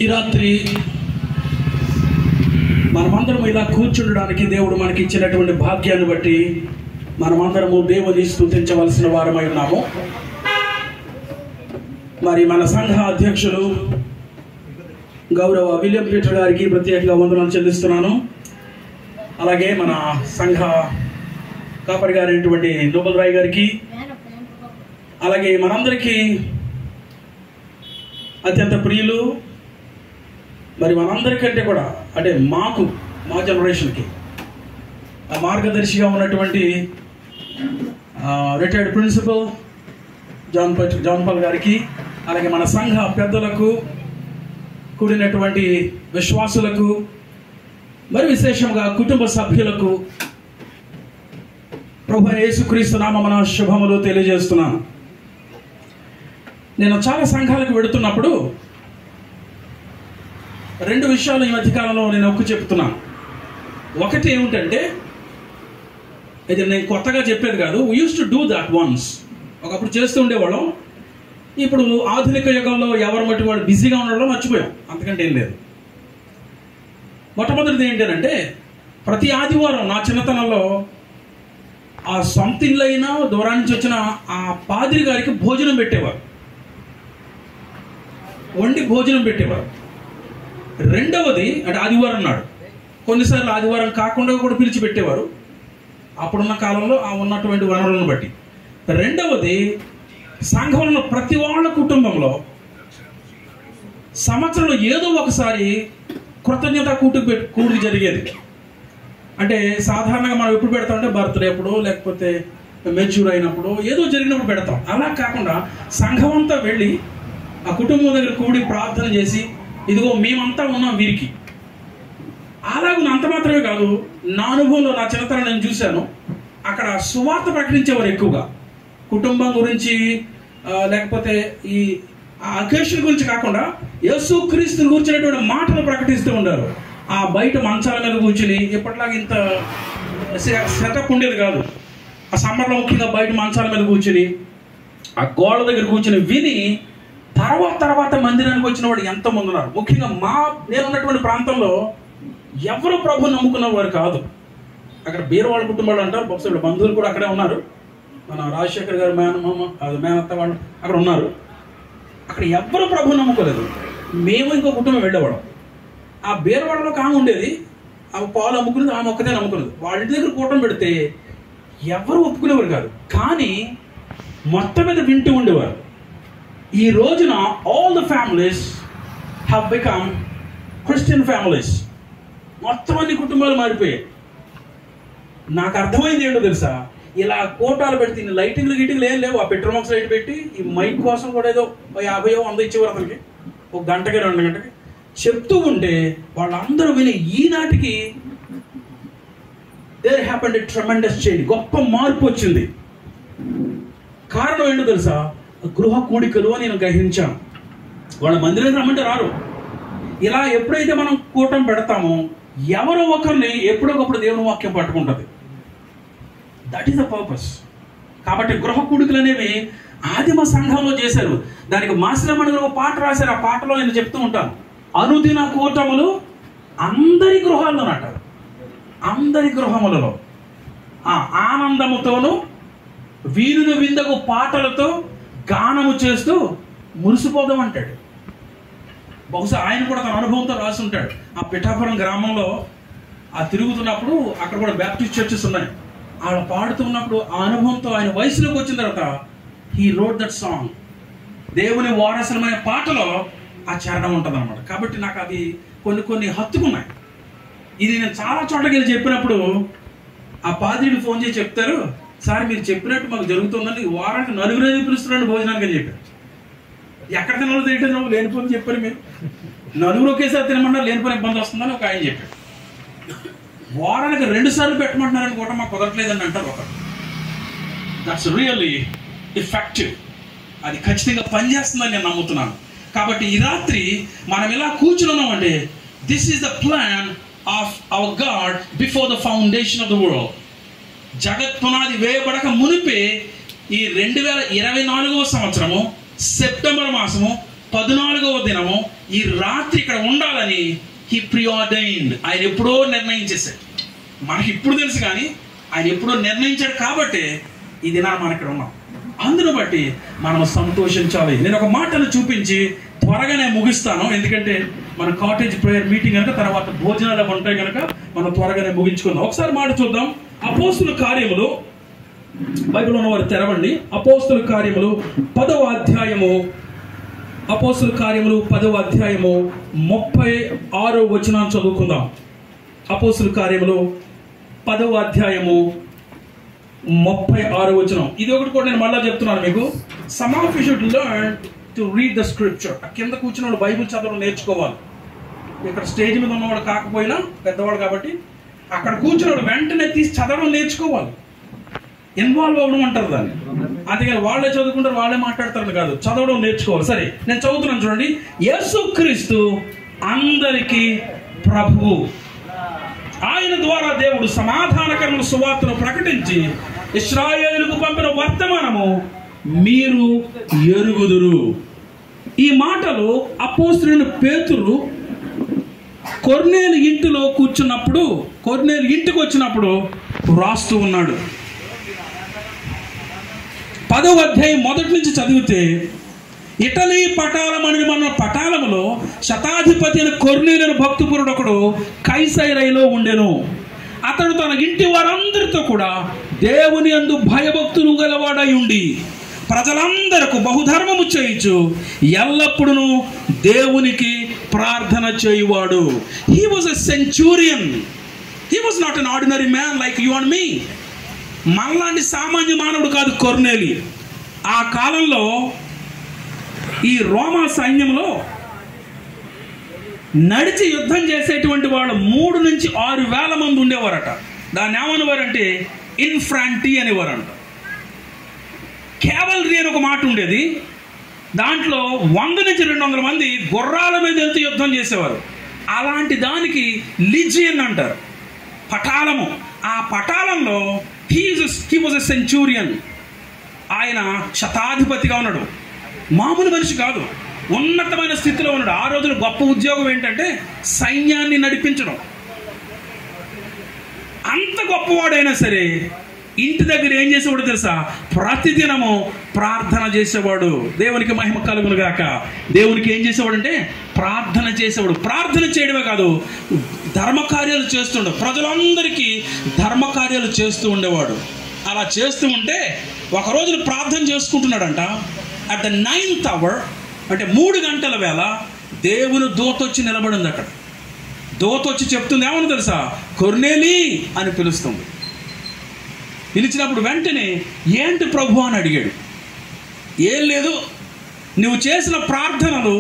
ఈ రాత్రి మనమందరం ఇలా కూర్చుండడానికి దేవుడు మనకి ఇచ్చినటువంటి భాగ్యాన్ని బట్టి మనమందరము దేవుని స్తుతించవలసిన వారమై ఉన్నాము. మరి మన సంఘ అధ్యక్షులు గౌరవ విలియం పీటర్ గారికి ప్రత్యేకంగా వందనాలు చెల్లిస్తున్నాను. అలాగే మన సంఘ కాపరి గారైనటువంటి నోబల్ రాయ్ గారికి, అలాగే మనందరికీ అత్యంత ప్రియులు, మరి మనందరికంటే కూడా అంటే మా జనరేషన్కి మార్గదర్శిగా ఉన్నటువంటి రిటైర్డ్ ప్రిన్సిపల్ జాన్ పాల్ గారికి, అలాగే మన సంఘ పెద్దలకు, కూడినటువంటి విశ్వాసులకు, మరి విశేషంగా కుటుంబ సభ్యులకు ప్రభువైన యేసుక్రీస్తు నామమున శుభములు తెలియజేస్తున్నాను. నేను చాలా సంఘాలకు వెళుతున్నప్పుడు రెండు విషయాలు ఈ మధ్యకాలంలో నేను ఒక్కు చెప్తున్నాను. ఒకటి ఏమిటంటే, ఇది నేను కొత్తగా చెప్పేది కాదు, we use to do that once. ఒకప్పుడు చేస్తూ ఉండేవాళ్ళం. ఇప్పుడు ఆధునిక యుగంలో ఎవరు మట్టి వాళ్ళు బిజీగా ఉండడం మర్చిపోయాం, అంతకంటే ఏం లేదు. మొట్టమొదటిది ఏంటంటే, ప్రతి ఆదివారం నా చిన్నతనంలో ఆ సొంత ఇల్లైనా దూరం నుంచి వచ్చిన ఆ పాదిరి గారికి భోజనం పెట్టేవారు, వండి భోజనం పెట్టేవారు. రెండవది అంటే ఆదివారం నాడు, కొన్నిసార్లు ఆదివారం కాకుండా కూడా పిలిచి పెట్టేవారు అప్పుడున్న కాలంలో ఆ ఉన్నటువంటి వనరులను బట్టి. రెండవది, సంఘంలో ప్రతి వాళ్ళ కుటుంబంలో సంవత్సరంలో ఏదో ఒకసారి కృతజ్ఞత కూడి జరిగేది. అంటే సాధారణంగా మనం ఎప్పుడు పెడతామంటే బర్త్డే అప్పుడు, లేకపోతే మెచ్యూర్ అయినప్పుడు, ఏదో జరిగినప్పుడు పెడతాం. అలా కాకుండా సంఘం అంతా వెళ్ళి ఆ కుటుంబం దగ్గర కూడి ప్రార్థన చేసి, ఇదిగో మేమంతా ఉన్నాం వీరికి. అలాగే అంత మాత్రమే కాదు, నా అనుభవంలో నా చిన్నతనం నేను చూశాను, అక్కడ సువార్త ప్రకటించేవారు ఎక్కువగా. కుటుంబం గురించి లేకపోతే ఈ అకేషన్ గురించి కాకుండా యేసుక్రీస్తుని గురించినటువంటి మాటలు ప్రకటిస్తూ ఉండారు. ఆ బయట మంచాల మీద కూర్చుని, ఎప్పటిలాగా ఇంత సెటప్ ఉండేది కాదు. ఆ సమ్మర్లో ముఖ్యంగా బయట మంచాల మీద కూర్చుని ఆ గోడ దగ్గర కూర్చుని విని తర్వాత మందిరానికి వచ్చిన వాడు ఎంతమంది ఉన్నారు. ముఖ్యంగా నేనున్నటువంటి ప్రాంతంలో ఎవరు ప్రభు నమ్ముకున్న వారు కాదు. అక్కడ బీరవాళ్ళ కుటుంబాలు అంటారు, బహుశా బంధువులు కూడా అక్కడే ఉన్నారు. మన రాజశేఖర్ గారు మేనత్త వాళ్ళు అక్కడ ఉన్నారు. అక్కడ ఎవరు ప్రభు నమ్ముకోలేదు. మేము ఇంకో కుటుంబం వెళ్ళేవాళ్ళం. ఆ బీరవాళ్ళలో ఆమె ఉండేది, ఆమె పాలు అమ్ముకునేది, ఆమె ఒక్కదే నమ్ముకునేది. వాళ్ళ ఇంటి దగ్గర కూటమి పెడితే ఎవరు ఒప్పుకునేవారు కాదు, కానీ మొత్తం మీద వింటూ ఉండేవారు. ఈ రోజున all the families have become Christian families. మొత్తం అన్ని కుటుంబాలు మారిపోయాయి. నాకు అర్థమైంది ఏంటో తెలుసా, ఇలా కోటాలు పెడితే లైటింగ్లు గిటింగ్లు ఏం లేవు. ఆ పెట్రోల్ బాక్స్ లైట్ పెట్టి ఈ మైక్ కోసం కూడా ఏదో 50-100 ఇచ్చేవారు అతనికి, ఒక గంటకి 2 గంటకి చెప్తూ ఉంటే వాళ్ళందరూ విని ఈనాటికి there happened a tremendous change, గొప్ప మార్పు వచ్చింది. కారణం ఏంటో తెలుసా, గృహ కూడికలు అని నేను గ్రహించాను. వాళ్ళ మందిరానికి రమ్మంటే రారు. ఇలా ఎప్పుడైతే మనం కూటమి పెడతామో ఎవరో ఒకరిని ఎప్పుడొకప్పుడు దేవుని వాక్యం పట్టుకుంటుంది. That is the purpose. కాబట్టి గృహ కూడికలు అనేవి ఆదిమ సంఘంలో చేశారు. దానికి మాసిలమణి ఒక పాట రాశారు. ఆ పాటలో నేను చెప్తూ ఉంటాను, అనుదిన కూటములు అందరి గృహాల్లో అంటారు. అందరి గృహములలో ఆనందముతోనూ వీరుని విందకు పాటలతో గానము చేస్తూ మురిసిపోదాం అంటాడు. బహుశా ఆయన కూడా తన అనుభవంతో రాసి ఉంటాడు. ఆ పిఠాపురం గ్రామంలో ఆ తిరుగుతున్నప్పుడు అక్కడ కూడా బ్యాప్టిస్ట్ చర్చెస్ ఉన్నాయి. వాళ్ళు పాడుతున్నప్పుడు ఆ అనుభవంతో ఆయన వయసులోకి వచ్చిన తర్వాత హీ రోట్ దట్ సాంగ్. దేవుని వారసనమైన పాటలో ఆ చరణం ఉంటుంది అనమాట. కాబట్టి నాకు అది కొన్ని హత్తుకున్నాయి. ఇది నేను చాలా చోట్లకి వెళ్ళి చెప్పినప్పుడు ఆ పాదిరిని ఫోన్ చేసి చెప్తారు, సార్ మీరు చెప్పినట్టు మాకు జరుగుతుందని వారానికి 4 పిలుస్తున్నాడు భోజనానికి అని చెప్పారు. ఎక్కడ తినాలో తింటే లేనిపోని చెప్పారు, మీరు 4 ఒకేసారి తినమన్నా లేనిపోని ఇబ్బంది వస్తుందని ఒక ఆయన చెప్పారు. వారానికి 2 సార్లు పెట్టమంటున్నారని కూడా మాకు కుదరట్లేదని అంటారు ఒకరు. That's really effective. అది ఖచ్చితంగా పనిచేస్తుందని నేను నమ్ముతున్నాను. కాబట్టి ఈ రాత్రి మనం ఇలా కూర్చున్నామంటే this is the plan of our God before the foundation of the world. జగత్ పునాది వేయబడక మునిపే ఈ 2024వ సంవత్సరము సెప్టెంబర్ మాసము 14వ దినము ఈ రాత్రి ఇక్కడ ఉండాలని హీ ప్రిఆర్డైన్డ్. ఆయన ఎప్పుడో నిర్ణయించేశాడు. మనకి ఇప్పుడు తెలుసు కానీ ఆయన ఎప్పుడో నిర్ణయించాడు కాబట్టి ఈ దినాన్ని మనం ఇక్కడ ఉన్నాం. అందును బట్టి మనం సంతోషించాలి. నేను ఒక మాటను చూపించి త్వరగానే ముగిస్తాను, ఎందుకంటే మన కాటేజ్ ప్రేయర్ మీటింగ్ కనుక తర్వాత భోజనాలు ఉంటాయి కనుక మనం త్వరగానే ముగించుకుందాం. ఒకసారి మాట చూద్దాం. అపోస్తుల కార్యములు, బైబిల్ ఉన్నవారు తెరవండి. అపోస్తుల కార్యములు 10వ అధ్యాయము, అపోస్తుల కార్యములు 10వ అధ్యాయము 36వ వచనాన్ని చదువుకుందాం. అపోస్తుల కార్యములు 10వ అధ్యాయము 36వ వచనం. ఇది ఒకటి కూడా నేను మళ్ళా చెప్తున్నాను మీకు. Some of you should learn to read the scripture. కింద కూర్చున్న వాళ్ళు బైబిల్ చదవడం నేర్చుకోవాలి. ఇక్కడ స్టేజ్ మీద ఉన్నవాడు కాకపోయినా పెద్దవాడు కాబట్టి అక్కడ కూర్చున్నవాడు వెంటనే తీసి చదవడం నేర్చుకోవాలి. ఇన్వాల్వ్ అవ్వడం అంటారు దాన్ని. అందుకని వాళ్ళే చదువుకుంటారు, వాళ్ళే మాట్లాడతారు కాదు, చదవడం నేర్చుకోవాలి. సరే, నేను చదువుతున్నాను చూడండి. యేసుక్రీస్తు అందరికీ ప్రభువు. ఆయన ద్వారా దేవుడు సమాధానకరమైన సువార్తను ప్రకటించి ఇశ్రాయేలుకు పంపిన వర్తమానము మీరు ఎరుగుదురు. ఈ మాటలు అపోస్తలుడైన పేతురు కొర్నేలు ఇంటిలో కూర్చున్నప్పుడు, కొర్నేలు ఇంటికి వచ్చినప్పుడు రాస్తూ ఉన్నాడు. 10వ అధ్యాయం మొదటి నుంచి చదివితే, ఇటలీ పటాలం అని మన పటాలములో శతాధిపతి అయిన కొర్నేలు భక్తిపరుడు ఒకడు కైసరైలో ఉండెను. అతడు తన ఇంటి వారందరితో కూడా దేవుని యందు భయభక్తులు గలవాడై ఉండి ప్రజలందరకు బహుధర్మము చేయించు ఎల్లప్పుడూ దేవునికి ప్రార్థన చేయువాడు. He was a centurion. He was not an ordinary man like you and me. మనలాంటి సామాన్య మానవుడు కాదు కొర్నేలి. ఆ కాలంలో ఈ రోమా సైన్యంలో నడిచి యుద్ధం చేసేటువంటి వాళ్ళు 3 నుంచి 6 వేల మంది ఉండేవారట. దాన్ని ఏమనేవారంటే ఇన్ఫ్రాంటీ అనేవారంట. కేవలరీ అని ఒక మాట ఉండేది. దాంట్లో 100 నుంచి 200 మంది గుర్రాల మీద వెళ్తూ యుద్ధం చేసేవారు. అలాంటి దానికి లిజియన్ అంటారు, పటాలము. ఆ పటాలంలో హీ వాజ్ ఎ సెంచూరియన్. ఆయన శతాధిపతిగా ఉన్నాడు. మామూలు మనిషి కాదు, ఉన్నతమైన స్థితిలో ఉన్నాడు. ఆ రోజున గొప్ప ఉద్యోగం ఏంటంటే సైన్యాన్ని నడిపించడం. అంత గొప్పవాడైనా సరే ఇంటి దగ్గర ఏం చేసేవాడు తెలుసా? ప్రతిదినము ప్రార్థన చేసేవాడు. దేవునికి మహిమ కలుగును గాక. దేవునికి ఏం చేసేవాడు అంటే ప్రార్థన చేసేవాడు. ప్రార్థన చేయడమే కాదు, ధర్మకార్యాలు చేస్తుండే, ప్రజలందరికీ ధర్మకార్యాలు చేస్తూ ఉండేవాడు. అలా చేస్తూ ఉంటే ఒక రోజున ప్రార్థన చేసుకుంటున్నాడంట. అట్ ద 9th hour, అంటే 3 గంటల వేళ దేవుని దూత వచ్చి నిలబడింది అక్కడ. దూత వచ్చి చెప్తుంది ఏమని తెలుసా? కొర్నేలి అని పిలుస్తుంది. పిలిచినప్పుడు వెంటనే ఏంటి ప్రభు అని అడిగాడు. ఏం లేదు, నువ్వు చేసిన ప్రార్థనలు,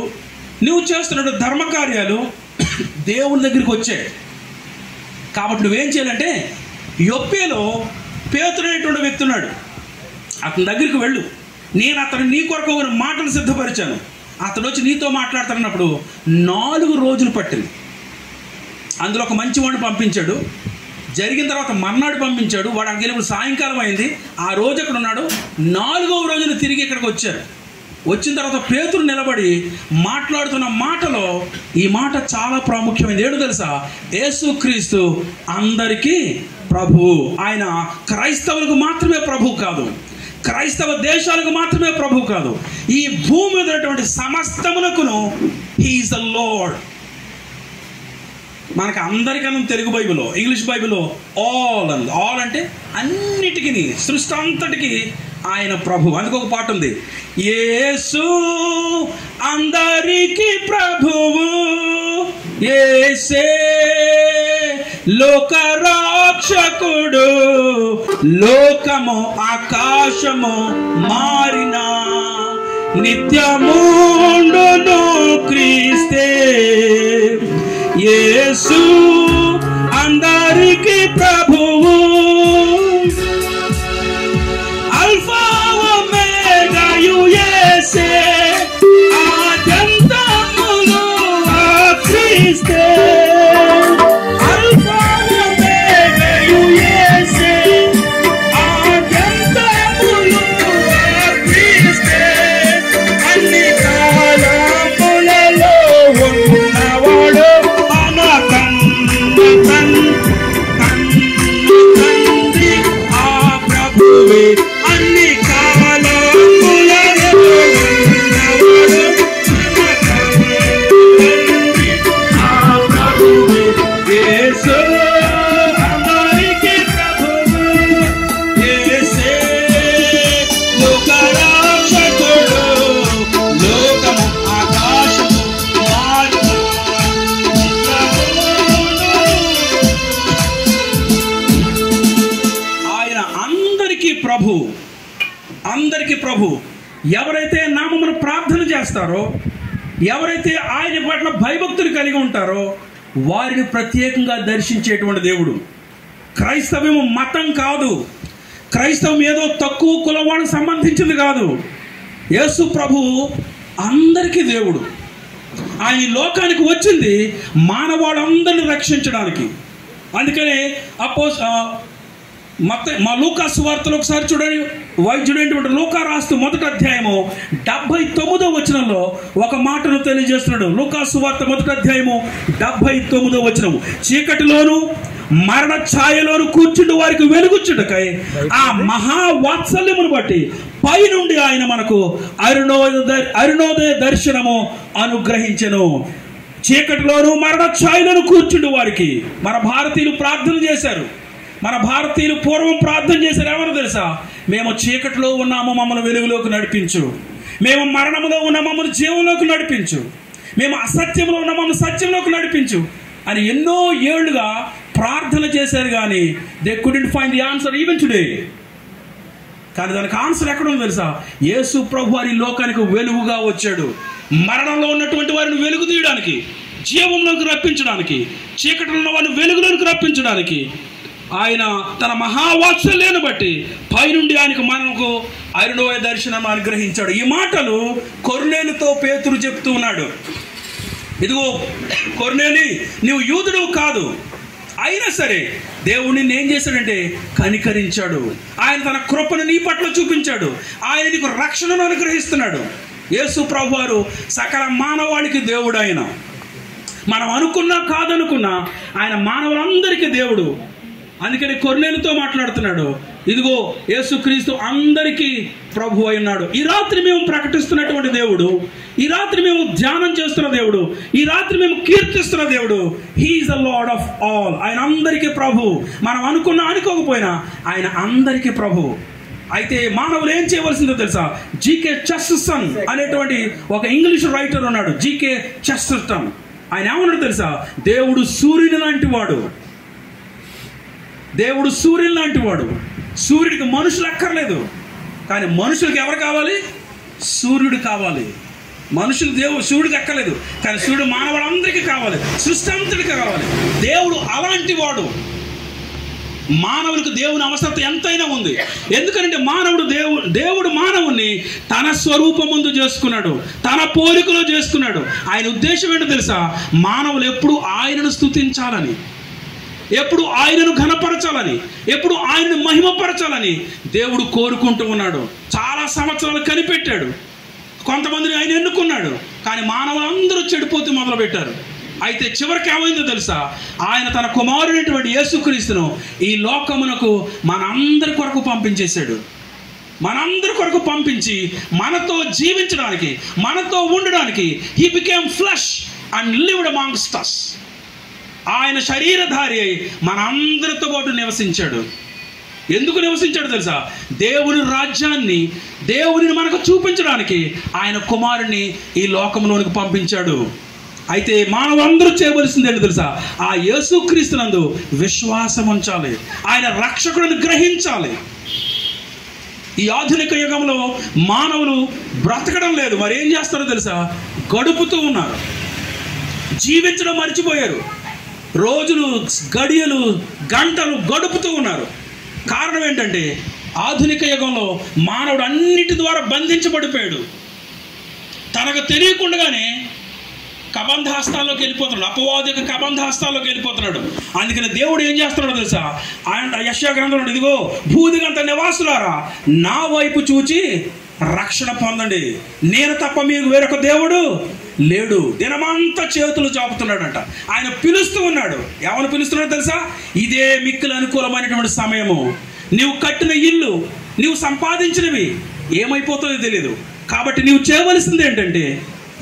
నువ్వు చేస్తున్న ధర్మకార్యాలు దేవుని దగ్గరికి వచ్చాయి. కాబట్టి నువ్వేం చేయాలంటే యొప్పేలో పేతురు అనేటువంటి వ్యక్తి ఉన్నాడు, అతని దగ్గరికి వెళ్ళు. నేను అతను నీ కొరకు మాటలు సిద్ధపరిచాను. అతను వచ్చి నీతో మాట్లాడుతున్నప్పుడు 4 రోజులు పట్టింది. అందులో ఒక మంచివాడిని పంపించాడు. జరిగిన తర్వాత మర్నాడు పంపించాడు. వాడు అక్కడికి వెళ్ళినప్పుడు సాయంకాలం అయింది. ఆ రోజు అక్కడ ఉన్నాడు. 4వ రోజున తిరిగి ఇక్కడికి వచ్చారు. వచ్చిన తర్వాత పేతురు నిలబడి మాట్లాడుతున్న మాటలో ఈ మాట చాలా ప్రాముఖ్యమైనది. ఏంటో తెలుసా? యేసుక్రీస్తు అందరికీ ప్రభువు. ఆయన క్రైస్తవులకు మాత్రమే ప్రభువు కాదు, క్రైస్తవ దేశాలకు మాత్రమే ప్రభువు కాదు, ఈ భూమి మీద ఉన్నటువంటి సమస్తమునకును హీ ఈజ్ ద లార్డ్. మనకు అందరికన్నా తెలుగు బైబిల్లో, ఇంగ్లీష్ బైబిల్లో ఆల్ అంది. ఆల్ అంటే అన్నిటికీ, సృష్టి అంతటికి ఆయన ప్రభు. అందుకు ఒక పాట ఉంది, యేసు అందరికీ ప్రభువు, యేసే లోక రక్షకుడు, లోకము ఆకాశము మారిన నిత్యముండును క్రీస్తే. యేసు అందరికీ ప్రభువు, అల్ఫా ఒమేగాయు యేసే, ఆద్యంతములు ఆ క్రీస్తే. అల్ఫా ఒమేగాయు యేసే, ఆద్యంతములు ఆ క్రీస్తే. అన్ని కాలం అందరికీ ప్రభు. ఎవరైతే నామమును ప్రార్థన చేస్తారో, ఎవరైతే ఆయన పట్ల భయభక్తులు కలిగి ఉంటారో వారిని ప్రత్యేకంగా దర్శించేటువంటి దేవుడు. క్రైస్తవం మతం కాదు, క్రైస్తవం ఏదో తక్కువ కులవానికి సంబంధించింది కాదు. యేసు ప్రభువు అందరికీ దేవుడు. ఆయన లోకానికి వచ్చింది మానవాళ్ళందరిని రక్షించడానికి. అందుకనే మా లూకా సువార్తలో ఒకసారి చూడండి, వైద్యుడైనటువంటి లూకా రాస్తూ 1వ అధ్యాయము 79వ వచనంలో ఒక మాటను తెలియజేస్తున్నాడు. లూకా సువార్త 1వ అధ్యాయము 79వ వచనము, చీకటిలోను మరణ ఛాయలోను కూర్చుండి వారికి వెలుగుచ్చుటకై ఆ మహావాత్సల్యమును బట్టి పైనుండి ఆయన మనకు అరుణోదయ దర్శనము అనుగ్రహించెను. చీకటిలోను మరణ ఛాయలోను కూర్చుండి వారికి మన భారతీయులు ప్రార్థన చేశారు. మన భారతీయులు పూర్వం ప్రార్థన చేశారు. ఎవరు తెలుసా? మేము చీకటిలో ఉన్నాము, మమ్మల్ని వెలుగులోకి నడిపించు. మేము మరణంలో ఉన్న మమ్మల్ని జీవంలోకి నడిపించు. మేము అసత్యంలో ఉన్న మమ్మల్ని సత్యంలోకి నడిపించు అని ఎన్నో ఏళ్లుగా ప్రార్థన చేశారు. కానీ they couldn't find the answer even today. కానీ దానికి ఆన్సర్ ఎక్కడ ఉందో తెలుసా? యేసు ప్రభు వారి లోకానికి వెలుగుగా వచ్చాడు. మరణంలో ఉన్నటువంటి వారిని వెలుగు తీయడానికి, జీవంలోకి రప్పించడానికి, చీకటిలో ఉన్న వారిని వెలుగులోకి రప్పించడానికి ఆయన తన మహావాత్సల్యాన్ని బట్టి పైనుండి ఆయనకు మనకు అరుణోదయ దర్శనం అనుగ్రహించాడు. ఈ మాటలు కొర్నేలుతో పేతురు చెప్తూ ఉన్నాడు. ఇదిగో కొర్నేలి, నీవు యూదుడు కాదు, అయినా సరే దేవుడు నిన్ను ఏం చేశాడంటే కనికరించాడు. ఆయన తన కృపను నీ పట్ల చూపించాడు. ఆయన నీకు రక్షణను అనుగ్రహిస్తున్నాడు. యేసు ప్రభు వారు సకల మానవాళికి దేవుడు. ఆయన మనం అనుకున్నా కాదనుకున్నా ఆయన మానవులందరికీ దేవుడు. అందుకని కొర్నేలుతో మాట్లాడుతున్నాడు, ఇదిగో యేసుక్రీస్తు అందరికీ ప్రభు అయి ఉన్నాడు. ఈ రాత్రి మేము ప్రకటిస్తున్నటువంటి దేవుడు, ఈ రాత్రి మేము ధ్యానం చేస్తున్న దేవుడు, ఈ రాత్రి మేము కీర్తిస్తున్న దేవుడు, he's the Lord of all. ఆయన అందరికీ ప్రభు. మనం అనుకున్నా అనుకోకపోయినా ఆయన అందరికీ ప్రభు. అయితే మానవులు ఏం చేయవలసిందో తెలుసా? జీకే చెస్టర్టన్ అనేటువంటి ఒక ఇంగ్లీష్ రైటర్ ఉన్నాడు, జీకే చెస్టర్టన్. ఆయన ఏమన్నాడు తెలుసా? దేవుడు సూర్యుని లాంటి వాడు. దేవుడు సూర్యుని లాంటి వాడు. సూర్యుడికి మనుషులు అక్కర్లేదు, కానీ మనుషులకి ఎవరు కావాలి? సూర్యుడు కావాలి. మనుషులు సూర్యుడికి అక్కర్లేదు, కానీ సూర్యుడు మానవులందరికీ కావాలి, సృష్టి అంతటికి కావాలి. దేవుడు అలాంటి వాడు. మానవులకు దేవుని అవసరత ఎంతైనా ఉంది. ఎందుకంటే దేవుడు మానవుని తన స్వరూపమందు చేసుకున్నాడు, తన పోలికలో చేసుకున్నాడు. ఆయన ఉద్దేశం ఏంటో తెలుసా? మానవులు ఎప్పుడు ఆయనను స్తుతించాలని, ఎప్పుడు ఆయనను ఘనపరచాలని, ఎప్పుడు ఆయనను మహిమపరచాలని దేవుడు కోరుకుంటూ ఉన్నాడు. చాలా సంవత్సరాలు కనిపెట్టాడు, కొంతమందిని ఆయన ఎన్నుకున్నాడు. కానీ మానవులందరూ చెడిపోతూ మొదలుపెట్టారు. అయితే చివరికి ఏమైందో తెలుసా? ఆయన తన కుమారుడైనటువంటి యేసుక్రీస్తును ఈ లోకమునకు మనందరి కొరకు పంపించేశాడు. మనందరి కొరకు పంపించి మనతో జీవించడానికి, మనతో ఉండడానికి he became flesh and lived amongst us. ఆయన శరీరధారి అయి మనందరితో పాటు నివసించాడు. ఎందుకు నివసించాడు తెలుసా? దేవుని రాజ్యాన్ని, దేవుని మనకు చూపించడానికి ఆయన కుమారుని ఈ లోకంలోనికి పంపించాడు. అయితే మానవులందరూ చేయవలసింది ఏంటో తెలుసా? ఆ యేసుక్రీస్తునందు విశ్వాసం ఉంచాలి, ఆయన రక్షకుడిని గ్రహించాలి. ఈ ఆధునిక యుగంలో మానవులు బ్రతకడం లేదు. మరి ఏం చేస్తారో తెలుసా? గడుపుతూ ఉన్నారు, జీవించడం మర్చిపోయారు. రోజులు, గడియలు, గంటలు గడుపుతూ ఉన్నారు. కారణం ఏంటంటే ఆధునిక యుగంలో మానవుడు అన్నిటి ద్వారా బంధించబడిపోయాడు. తనకు తెలియకుండానే కబంధాస్తాల్లోకి వెళ్ళిపోతున్నాడు, అపవాది యొక్క కబంధాస్తాల్లోకి వెళ్ళిపోతున్నాడు. అందుకని దేవుడు ఏం చేస్తున్నాడో తెలుసా? ఆయన యెషయా గ్రంథంలో, ఇదిగో భూదిగంత నివాసులారా నా వైపు చూచి రక్షణ పొందండి, నేను తప్ప మీకు వేరొక దేవుడు లేడు. దినమంతా చేతులు చాపుతున్నాడంట. ఆయన పిలుస్తూ ఉన్నాడు. ఎవరు పిలుస్తున్నాడు తెలుసా? ఇదే మిక్కిలి అనుకూలమైనటువంటి సమయము. నీవు కట్టిన ఇల్లు, నీవు సంపాదించినవి ఏమైపోతుందో తెలియదు. కాబట్టి నీవు చేయవలసింది ఏంటంటే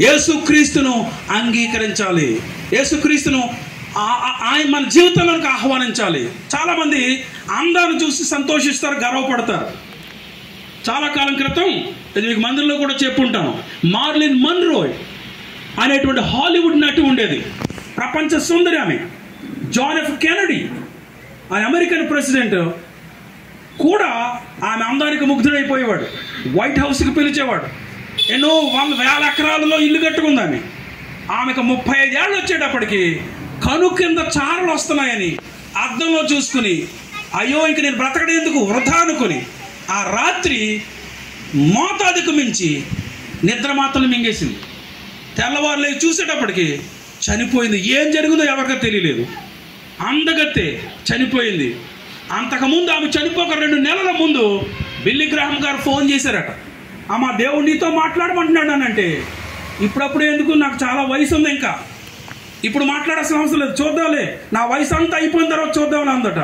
యేసుక్రీస్తును అంగీకరించాలి, యేసుక్రీస్తును ఆయన మన జీవితంలోకి ఆహ్వానించాలి. చాలామంది అందాన్ని చూసి సంతోషిస్తారు, గర్వపడతారు. చాలా కాలం క్రితం ఇది మీకు మందిరంలో కూడా చెప్పుంటాను, మార్లిన్ మన్రోయ్ అనేటువంటి హాలీవుడ్ నటి ఉండేది, ప్రపంచ సుందరి ఆమె. జాన్ ఎఫ్ కెనడీ ఆ అమెరికన్ ప్రెసిడెంట్ కూడా ఆమె అందానికి ముగ్ధుడైపోయేవాడు. వైట్ హౌస్కి పిలిచేవాడు. ఎన్నో 100,000 ఎకరాలలో ఇల్లు కట్టుకుందాన్ని. ఆమెకు 35 ఏళ్ళు వచ్చేటప్పటికి కను కింద చారలు వస్తున్నాయని అద్దంలో చూసుకుని, అయ్యో ఇంక నేను బ్రతకడం ఎందుకు వృధా అనుకుని ఆ రాత్రి మోతాదుకు మించి నిద్ర మాత్రలు మింగేసింది. తెల్లవారులే చూసేటప్పటికి చనిపోయింది. ఏం జరిగిందో ఎవరికీ తెలియలేదు. అందగత్తే చనిపోయింది. అంతకుముందు ఆమె చనిపోక 2 నెలల ముందు బిల్లీ గ్రాహం గారు ఫోన్ చేశారట. అమ్మా దేవుడు నీతో మాట్లాడమంటున్నాడు అని అంటే, ఇప్పుడప్పుడు ఎందుకు, నాకు చాలా వయసు ఉంది, ఇంకా ఇప్పుడు మాట్లాడాల్సిన అవసరం లేదు, చూద్దాంలే, నా వయసు అంతా అయిపోయిన తర్వాత చూద్దామని అందట.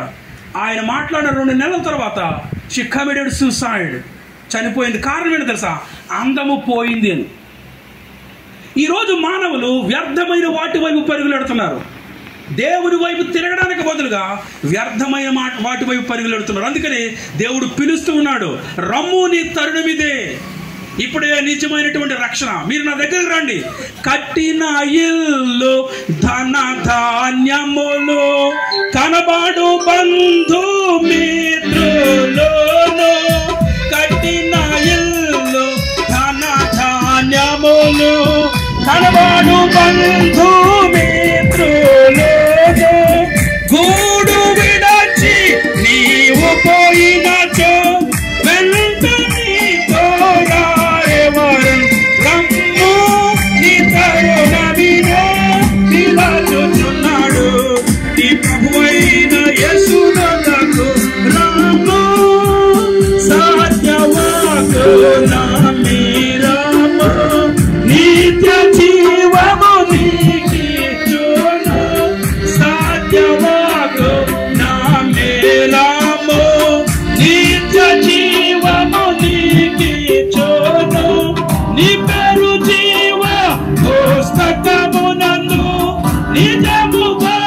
ఆయన మాట్లాడిన 2 నెలల తర్వాత షీ కమిటెడ్ సూసైడ్, చనిపోయింది. కారణం ఏంటి తెలుసా? అందము పోయింది అని. ఈరోజు మానవులు వ్యర్థమైన వాటి వైపు పరుగులెడుతున్నారు. దేవుడి వైపు తిరగడానికి బదులుగా వ్యర్థమైన వాటి వైపు పరుగులెడుతున్నారు. అందుకని దేవుడు పిలుస్తూ ఉన్నాడు, రమ్ము నీ తరుణమిదే, ఇప్పుడే నిజమైనటువంటి రక్షణ. మీరు నా దగ్గరకు రండి. కట్టిన ఇల్లు ధన ధాన్యములు కనబడు బంధు మిత్రులు, కట్టిన ఇల్లు ధన ధాన్యములు కనబడు బంధు మిత్రులు, గూడు విడచి నీవు పోయినచో వెంట నీతో రారెవరు, రమ్ము నీ తరుణమిదే పిలుచుచున్నాడు నీ ప్రభువైన యేసునకు, రమ్ము సత్యవాకు నమ్మిరమ్ము, నిత్య జీవము నీకిచ్చును, సత్యవాకు నమ్మిరమ్ము, నిత్య జీవము నీకిచ్చును, నీ పేరు జీవ పుస్తకమునందు నిజముగా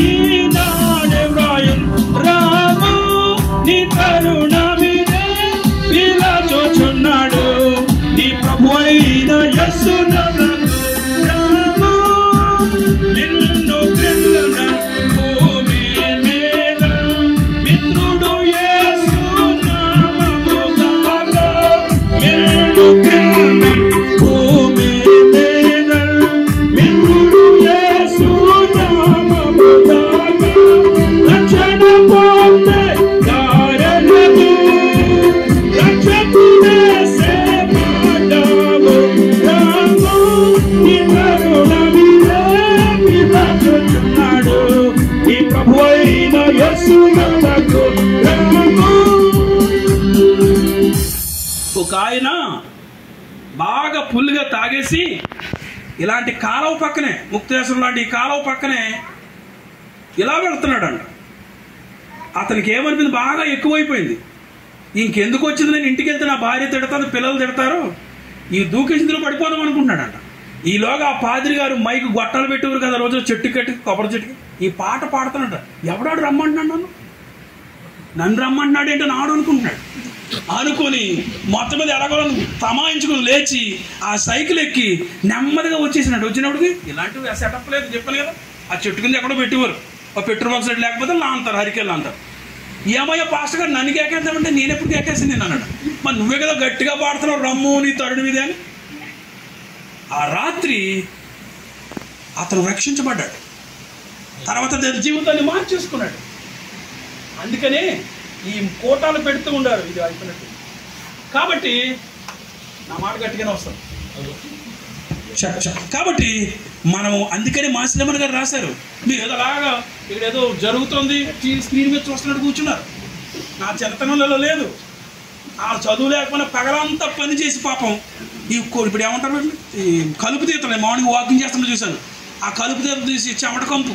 ఈనాడే వ్రాయును, రాము నీ తరుణమిదే పిలుచుచున్నాడు నీ ప్రభువైన యేసునకు, రాము నిన్ను క్రిందన భూమి మీద మిత్రుడు యేసు నామము గాక, నిన్ను క్రిందన భూమి మీద మిత్రుడు యేసు నామము గాక, రక్షణ పొందే దారెలదు రక్షకుడే సేవడము, రాము నీ తరుణమిదే పిలుచుచున్నాడు నీ ప్రభువైన యేసునకు, రాము. ఒక ఆయన బాగా ఫుల్గా తాగేసి ఇలాంటి కాలువ పక్కనే, ముక్తేశ్వరం లాంటి ఈ కాలువ పక్కనే ఇలా వెళ్తున్నాడంట. అతనికి ఏమనిపింది, బాగా ఎక్కువైపోయింది. ఇంకెందుకు వచ్చింది, నేను ఇంటికి వెళ్తే నా భార్య తిడతాను, పిల్లలు తిడతారు, ఈ దూకేసిందులో పడిపోదాం అనుకుంటున్నాడంట. ఈలోగా ఆ పాదిరి గారు మైకు గొట్టాలు పెట్టేవారు కదా రోజు, చెట్టు కట్టి కొబ్బరి చెట్టుకి ఈ పాట పాడుతున్నాడు. ఎవడాడు రమ్మంటున్నాడు, నన్ను రమ్మంటున్నాడు ఏంటని ఆడు అనుకుంటున్నాడు. అనుకొని మొత్తం మీద ఎలాగో తమాయించుకుని లేచి ఆ సైకిల్ ఎక్కి నెమ్మదిగా వచ్చేసినాడు. వచ్చినప్పటికి ఇలాంటివి సెటప్ లేదు, చెప్పాను కదా, ఆ చెట్టు కింద ఎక్కడో పెట్టేవారు, ఆ పెట్రోల్ బాక్స్ లేకపోతే లాంతారు, హరికెళ్ళి అంటారు. ఏమయ్యా పాస్టర్ గారు నన్ను కేకేద్దామంటే నేను ఎప్పుడు కేకేసింది నేను అన్నాడు. మరి నువ్వే కదా గట్టిగా పాడుతున్నావు రమ్ము నీ తరుణి మీద అని. ఆ రాత్రి అతను రక్షించబడ్డాడు, తర్వాత జీవితాన్ని మార్చేసుకున్నాడు. అందుకనే ఈ కోటాలు పెడుతూ ఉండారు, ఇది అయిపోయినట్టు. కాబట్టి నా మాట గట్టిగానే వస్తాను. కాబట్టి మనము అందుకనే మాసిలమ్మన్ గారు రాశారు, మీరు ఏదోలాగా ఇక్కడ ఏదో జరుగుతుంది స్క్రీన్ మీద చూస్తున్నట్టు కూర్చున్నారు. నా చిన్నతనంలో లేదు, ఆ చదువు లేకపోయినా పగలంతా పని చేసి పాపం ఈ ఇప్పుడు ఏమంటారు ఈ కలుపు తీతలు, మార్నింగ్ వాకింగ్ చేస్తున్నా చూశాను, ఆ కలుపు తీత తీసి చెమట కంపు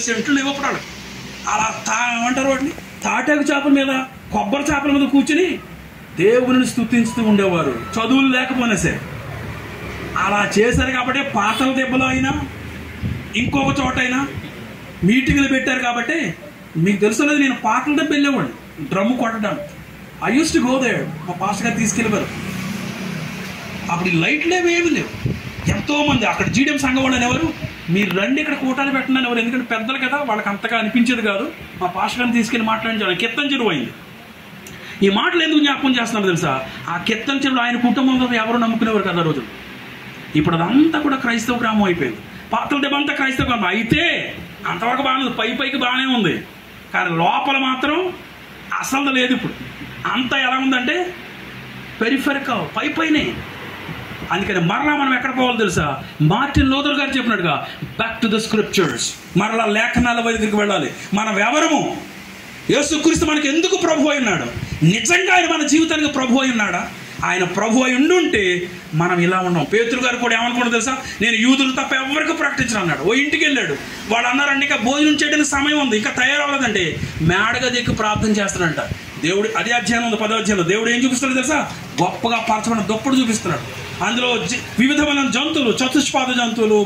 సెంట్లు ఇవ్వపడాలి, అలా ఏమంటారు వాటిని తాటాకు చేపల మీద కొబ్బరి చేపల మీద కూర్చుని దేవుని స్తుతించుతూ ఉండేవారు, చదువులు లేకపోయినా సరే. అలా చేశారు కాబట్టి పాతల దెబ్బలో అయినా ఇంకొక చోట అయినా మీటింగ్లు పెట్టారు కాబట్టి మీకు తెలుసున్నది, నేను పాటల దెబ్బ వెళ్ళేవాడిని డ్రమ్ము కొట్టడానికి. I used to go there, మా పాస్టర్ గారు తీసుకెళ్ళేవారు. అప్పుడు ఈ లైట్లు ఏమి లేవు, ఎంతోమంది అక్కడ జీడిఎం సంఘం వాళ్ళు అనేవారు, మీరు రండి ఇక్కడ కూటాలు పెట్టండి అనేవారు. ఎందుకంటే పెద్దలు కదా, వాళ్ళకి అంతగా అనిపించేది కాదు. మా పాస్టర్ గారిని తీసుకెళ్ళి మాట్లాడించాలి, కిత్తం చెరువు అయింది. ఈ మాటలు ఎందుకు జ్ఞాపకం చేస్తున్నారు తెలుసా? ఆ కీర్తన చెరువులు ఆయన కుటుంబంలో ఎవరు నమ్ముకునేవారు కదా రోజు. ఇప్పుడు అదంతా కూడా క్రైస్తవ గ్రామం అయిపోయింది. పాతల దెబ్బ అంతా క్రైస్తవ గ్రామం అయితే అంతవరకు బాగానే ఉంది, పైకి బాగానే ఉంది, కానీ లోపల మాత్రం అసలు లేదు. ఇప్పుడు అంతా ఎలా ఉందంటే పెరిఫెరికల్, పైనే. అందుకని మరలా మనం ఎక్కడ పోవాలి తెలుసా? మార్టిన్ లూథర్ గారు చెప్పినట్టుగా బ్యాక్ టు ద స్క్రిప్చర్స్, మరలా లేఖనాల వైపుకి వెళ్ళాలి. మనం ఎవరము? యేసుక్రీస్తు మనకి ఎందుకు ప్రభు అయి ఉన్నాడు? నిజంగా ఆయన మన జీవితానికి ప్రభు అయి ఉన్నాడా? ఆయన ప్రభు అయి ఉండుంటే మనం ఇలా ఉన్నాం. పేతురు గారు కూడా ఏమనుకున్నాడు తెలుసా? నేను యూదులు తప్ప ఎవరికి ప్రకటించను అన్నాడు. ఓ ఇంటికి వెళ్ళాడు, వాళ్ళు అన్నారండి ఇంకా భోజనం చేయడానికి సమయం ఉంది, ఇంకా తయారవ్వలేదంటే మేడగా దిక్కు ప్రార్థన చేస్తాడంట. దేవుడు అదే అధ్యాయం ఉంది, 10వ అధ్యాయంలో దేవుడు ఏం చూపిస్తాడు తెలుసా? గొప్పగా పరచబడిన దుప్పటి చూపిస్తున్నాడు. అందులో వివిధమైన జంతువులు, చతుష్పాద జంతువులు,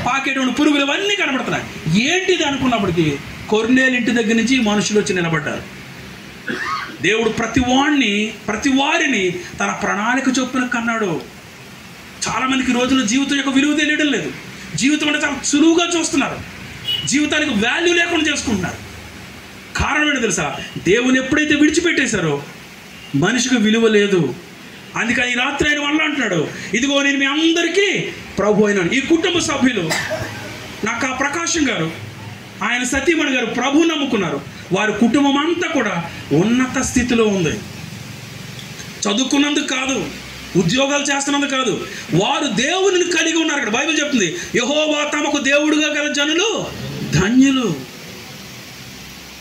పాకేటువంటి పురుగులు ఇవన్నీ కనబడుతున్నాయి. ఏంటిది అనుకున్నప్పటికీ కొర్నేలు ఇంటి దగ్గర నుంచి మనుషులు వచ్చి నిలబడ్డారు. దేవుడు ప్రతి వారిని తన ప్రణాళిక చొప్పున కన్నాడు. చాలామందికి రోజుల్లో జీవితం యొక్క విలువ తెలియడం లేదు. జీవితం అంటే చాలా సులువుగా చూస్తున్నారు, జీవితానికి వాల్యూ లేకుండా చేసుకుంటున్నారు. కారణం ఏంటో తెలుసా? దేవుని ఎప్పుడైతే విడిచిపెట్టేశారో మనిషికి విలువ లేదు. అందుకని ఈ రాత్రి ఆయన వల్ల అంటున్నాడు, ఇదిగో నేను మీ అందరికీ ప్రభు అయినాను. ఈ కుటుంబ సభ్యులు నాకు ఆ ప్రకాశం గారు, ఆయన సతీమణి గారు ప్రభు నమ్ముకున్నారు. వారి కుటుంబం అంతా కూడా ఉన్నత స్థితిలో ఉంది. చదువుకున్నందుకు కాదు, ఉద్యోగాలు చేస్తున్నందుకు కాదు, వారు దేవుని కలిగి ఉన్నారు. ఇక్కడ బైబిల్ చెప్తుంది, యెహోవా తమకు దేవుడుగా గల జనులు ధన్యులు.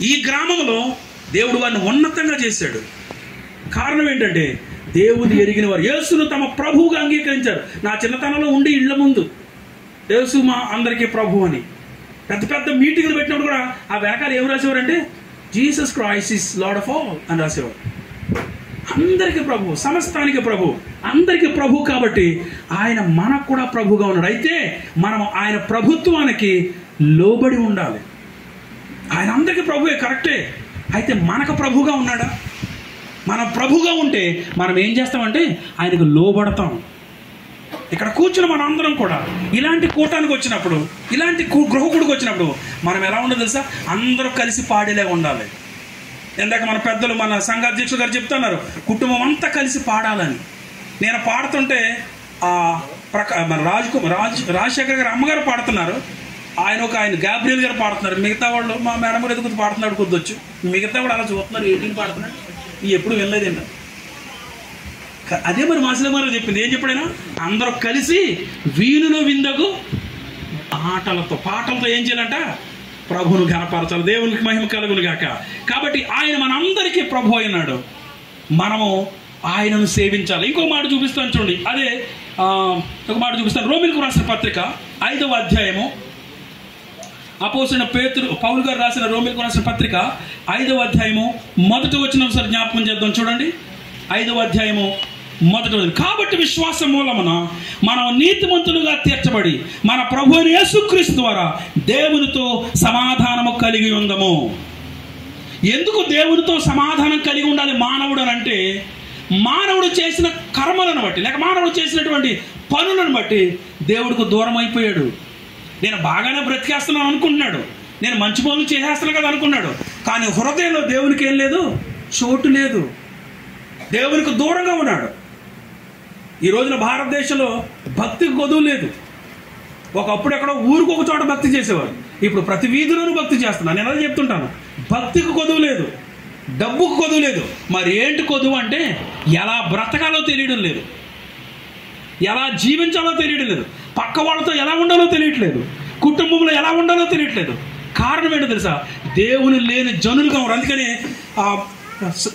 ఈ గ్రామంలో దేవుడు వారిని ఉన్నతంగా చేశాడు. కారణం ఏంటంటే దేవుని ఎరిగిన వారు యేసును తమ ప్రభువుగా అంగీకరించారు. నా చిన్నతనంలో ఉండి ఇళ్ల ముందు యేసు మా అందరికీ ప్రభు అని పెద్ద మీటింగ్లు పెట్టినప్పుడు కూడా ఆ వెనకాల ఏం రాసేవారంటే Jesus Christ is Lord of all అని రాసేవారు. అందరికీ ప్రభు, సమస్తానికి ప్రభు, అందరికీ ప్రభు. కాబట్టి ఆయన మనకు కూడా ప్రభుగా ఉన్నాడు. అయితే మనం ఆయన ప్రభుత్వానికి లోబడి ఉండాలి. ఆయన అందరికీ ప్రభువే, కరెక్టే. అయితే మనకు ప్రభుగా ఉన్నాడా? మనం ప్రభుగా ఉంటే మనం ఏం చేస్తామంటే ఆయనకు లోబడతాం. ఇక్కడ కూర్చుని మనం అందరం కూడా ఇలాంటి కూటానికి వచ్చినప్పుడు, ఇలాంటి గృహకుడికి వచ్చినప్పుడు మనం ఎలా ఉండదు తెలుసా? అందరూ కలిసి పాడేలా ఉండాలి. ఇందాక మన పెద్దలు, మన సంఘాధ్యక్షులు గారు చెప్తున్నారు, కుటుంబం అంతా కలిసి పాడాలని. నేను పాడుతుంటే మన రాజశేఖర్ గారు అమ్మగారు పాడుతున్నారు, ఆయన గాబ్రియల్ గారు పాడుతున్నారు, మిగతా వాళ్ళు మా మేడం గారు ఎదుగుతూ పాడుతున్నాడు కొద్దొచ్చు, మిగతా కూడా అలా చూస్తున్నారు, 18 పాడుతున్నాడు. ఎప్పుడు వినలేదండి. అదే మరి మాసిలమ్మ గారు చెప్పింది, ఏం చెప్పాడైనా? అందరూ కలిసి వీణుల విందకు పాటలతో ఏం చేయాలంట? ప్రభువును ఘనపరచాలి, దేవునికి మహిమ కలుగును గాక. కాబట్టి ఆయన మనందరికీ ప్రభు అయినాడు, మనము ఆయనను సేవించాలి. ఇంకో మాట చూపిస్తాను చూడండి, అదే ఒక మాట చూపిస్తాను. రోమీయులకు రాసిన పత్రిక 5వ అధ్యాయము, అపోస్తలుడైన పౌలు గారు రాసిన రోమీయులకు రాసిన పత్రిక 5వ అధ్యాయము మొదటి వచనం ఒకసారి జ్ఞాపకం చేద్దాం చూడండి. 5వ అధ్యాయము మొదటి వచనం. కాబట్టి విశ్వాసం మూలమున మనం నీతిమంతులుగా తీర్చబడి మన ప్రభు అయిన యేసుక్రీస్తు ద్వారా దేవునితో సమాధానము కలిగి ఉందము. ఎందుకు దేవునితో సమాధానం కలిగి ఉండాలి మానవుడు అని అంటే, మానవుడు చేసిన కర్మలను బట్టి, లేక మానవుడు చేసినటువంటి పనులను బట్టి దేవుడికి దూరం అయిపోయాడు. నేను బాగానే బ్రతికేస్తున్నాను అనుకుంటున్నాడు, నేను మంచి పనులు చేసేస్తున్నాను కదా అనుకున్నాడు. కానీ హృదయంలో దేవునికి ఏం లేదు, చోటు లేదు, దేవునికి దూరంగా ఉన్నాడు. ఈ రోజున భారతదేశంలో భక్తికి కొదువు లేదు. ఒకప్పుడు ఎక్కడో ఊరికి ఒక చోట భక్తి చేసేవారు, ఇప్పుడు ప్రతి వీధిలోనూ భక్తి చేస్తున్నారు. నేను అదే చెప్తుంటాను, భక్తికి కొదువు లేదు, డబ్బుకు కొదువు లేదు. మరి ఏంటి కొదువు అంటే ఎలా బ్రతకాలో తెలియడం లేదు, ఎలా జీవించాలో తెలియడం లేదు, పక్క వాళ్ళతో ఎలా ఉండాలో తెలియట్లేదు, కుటుంబంలో ఎలా ఉండాలో తెలియట్లేదు. కారణం ఏంటో తెలుసా? దేవుని లేని జనులుగా ఉన్నారు. అందుకని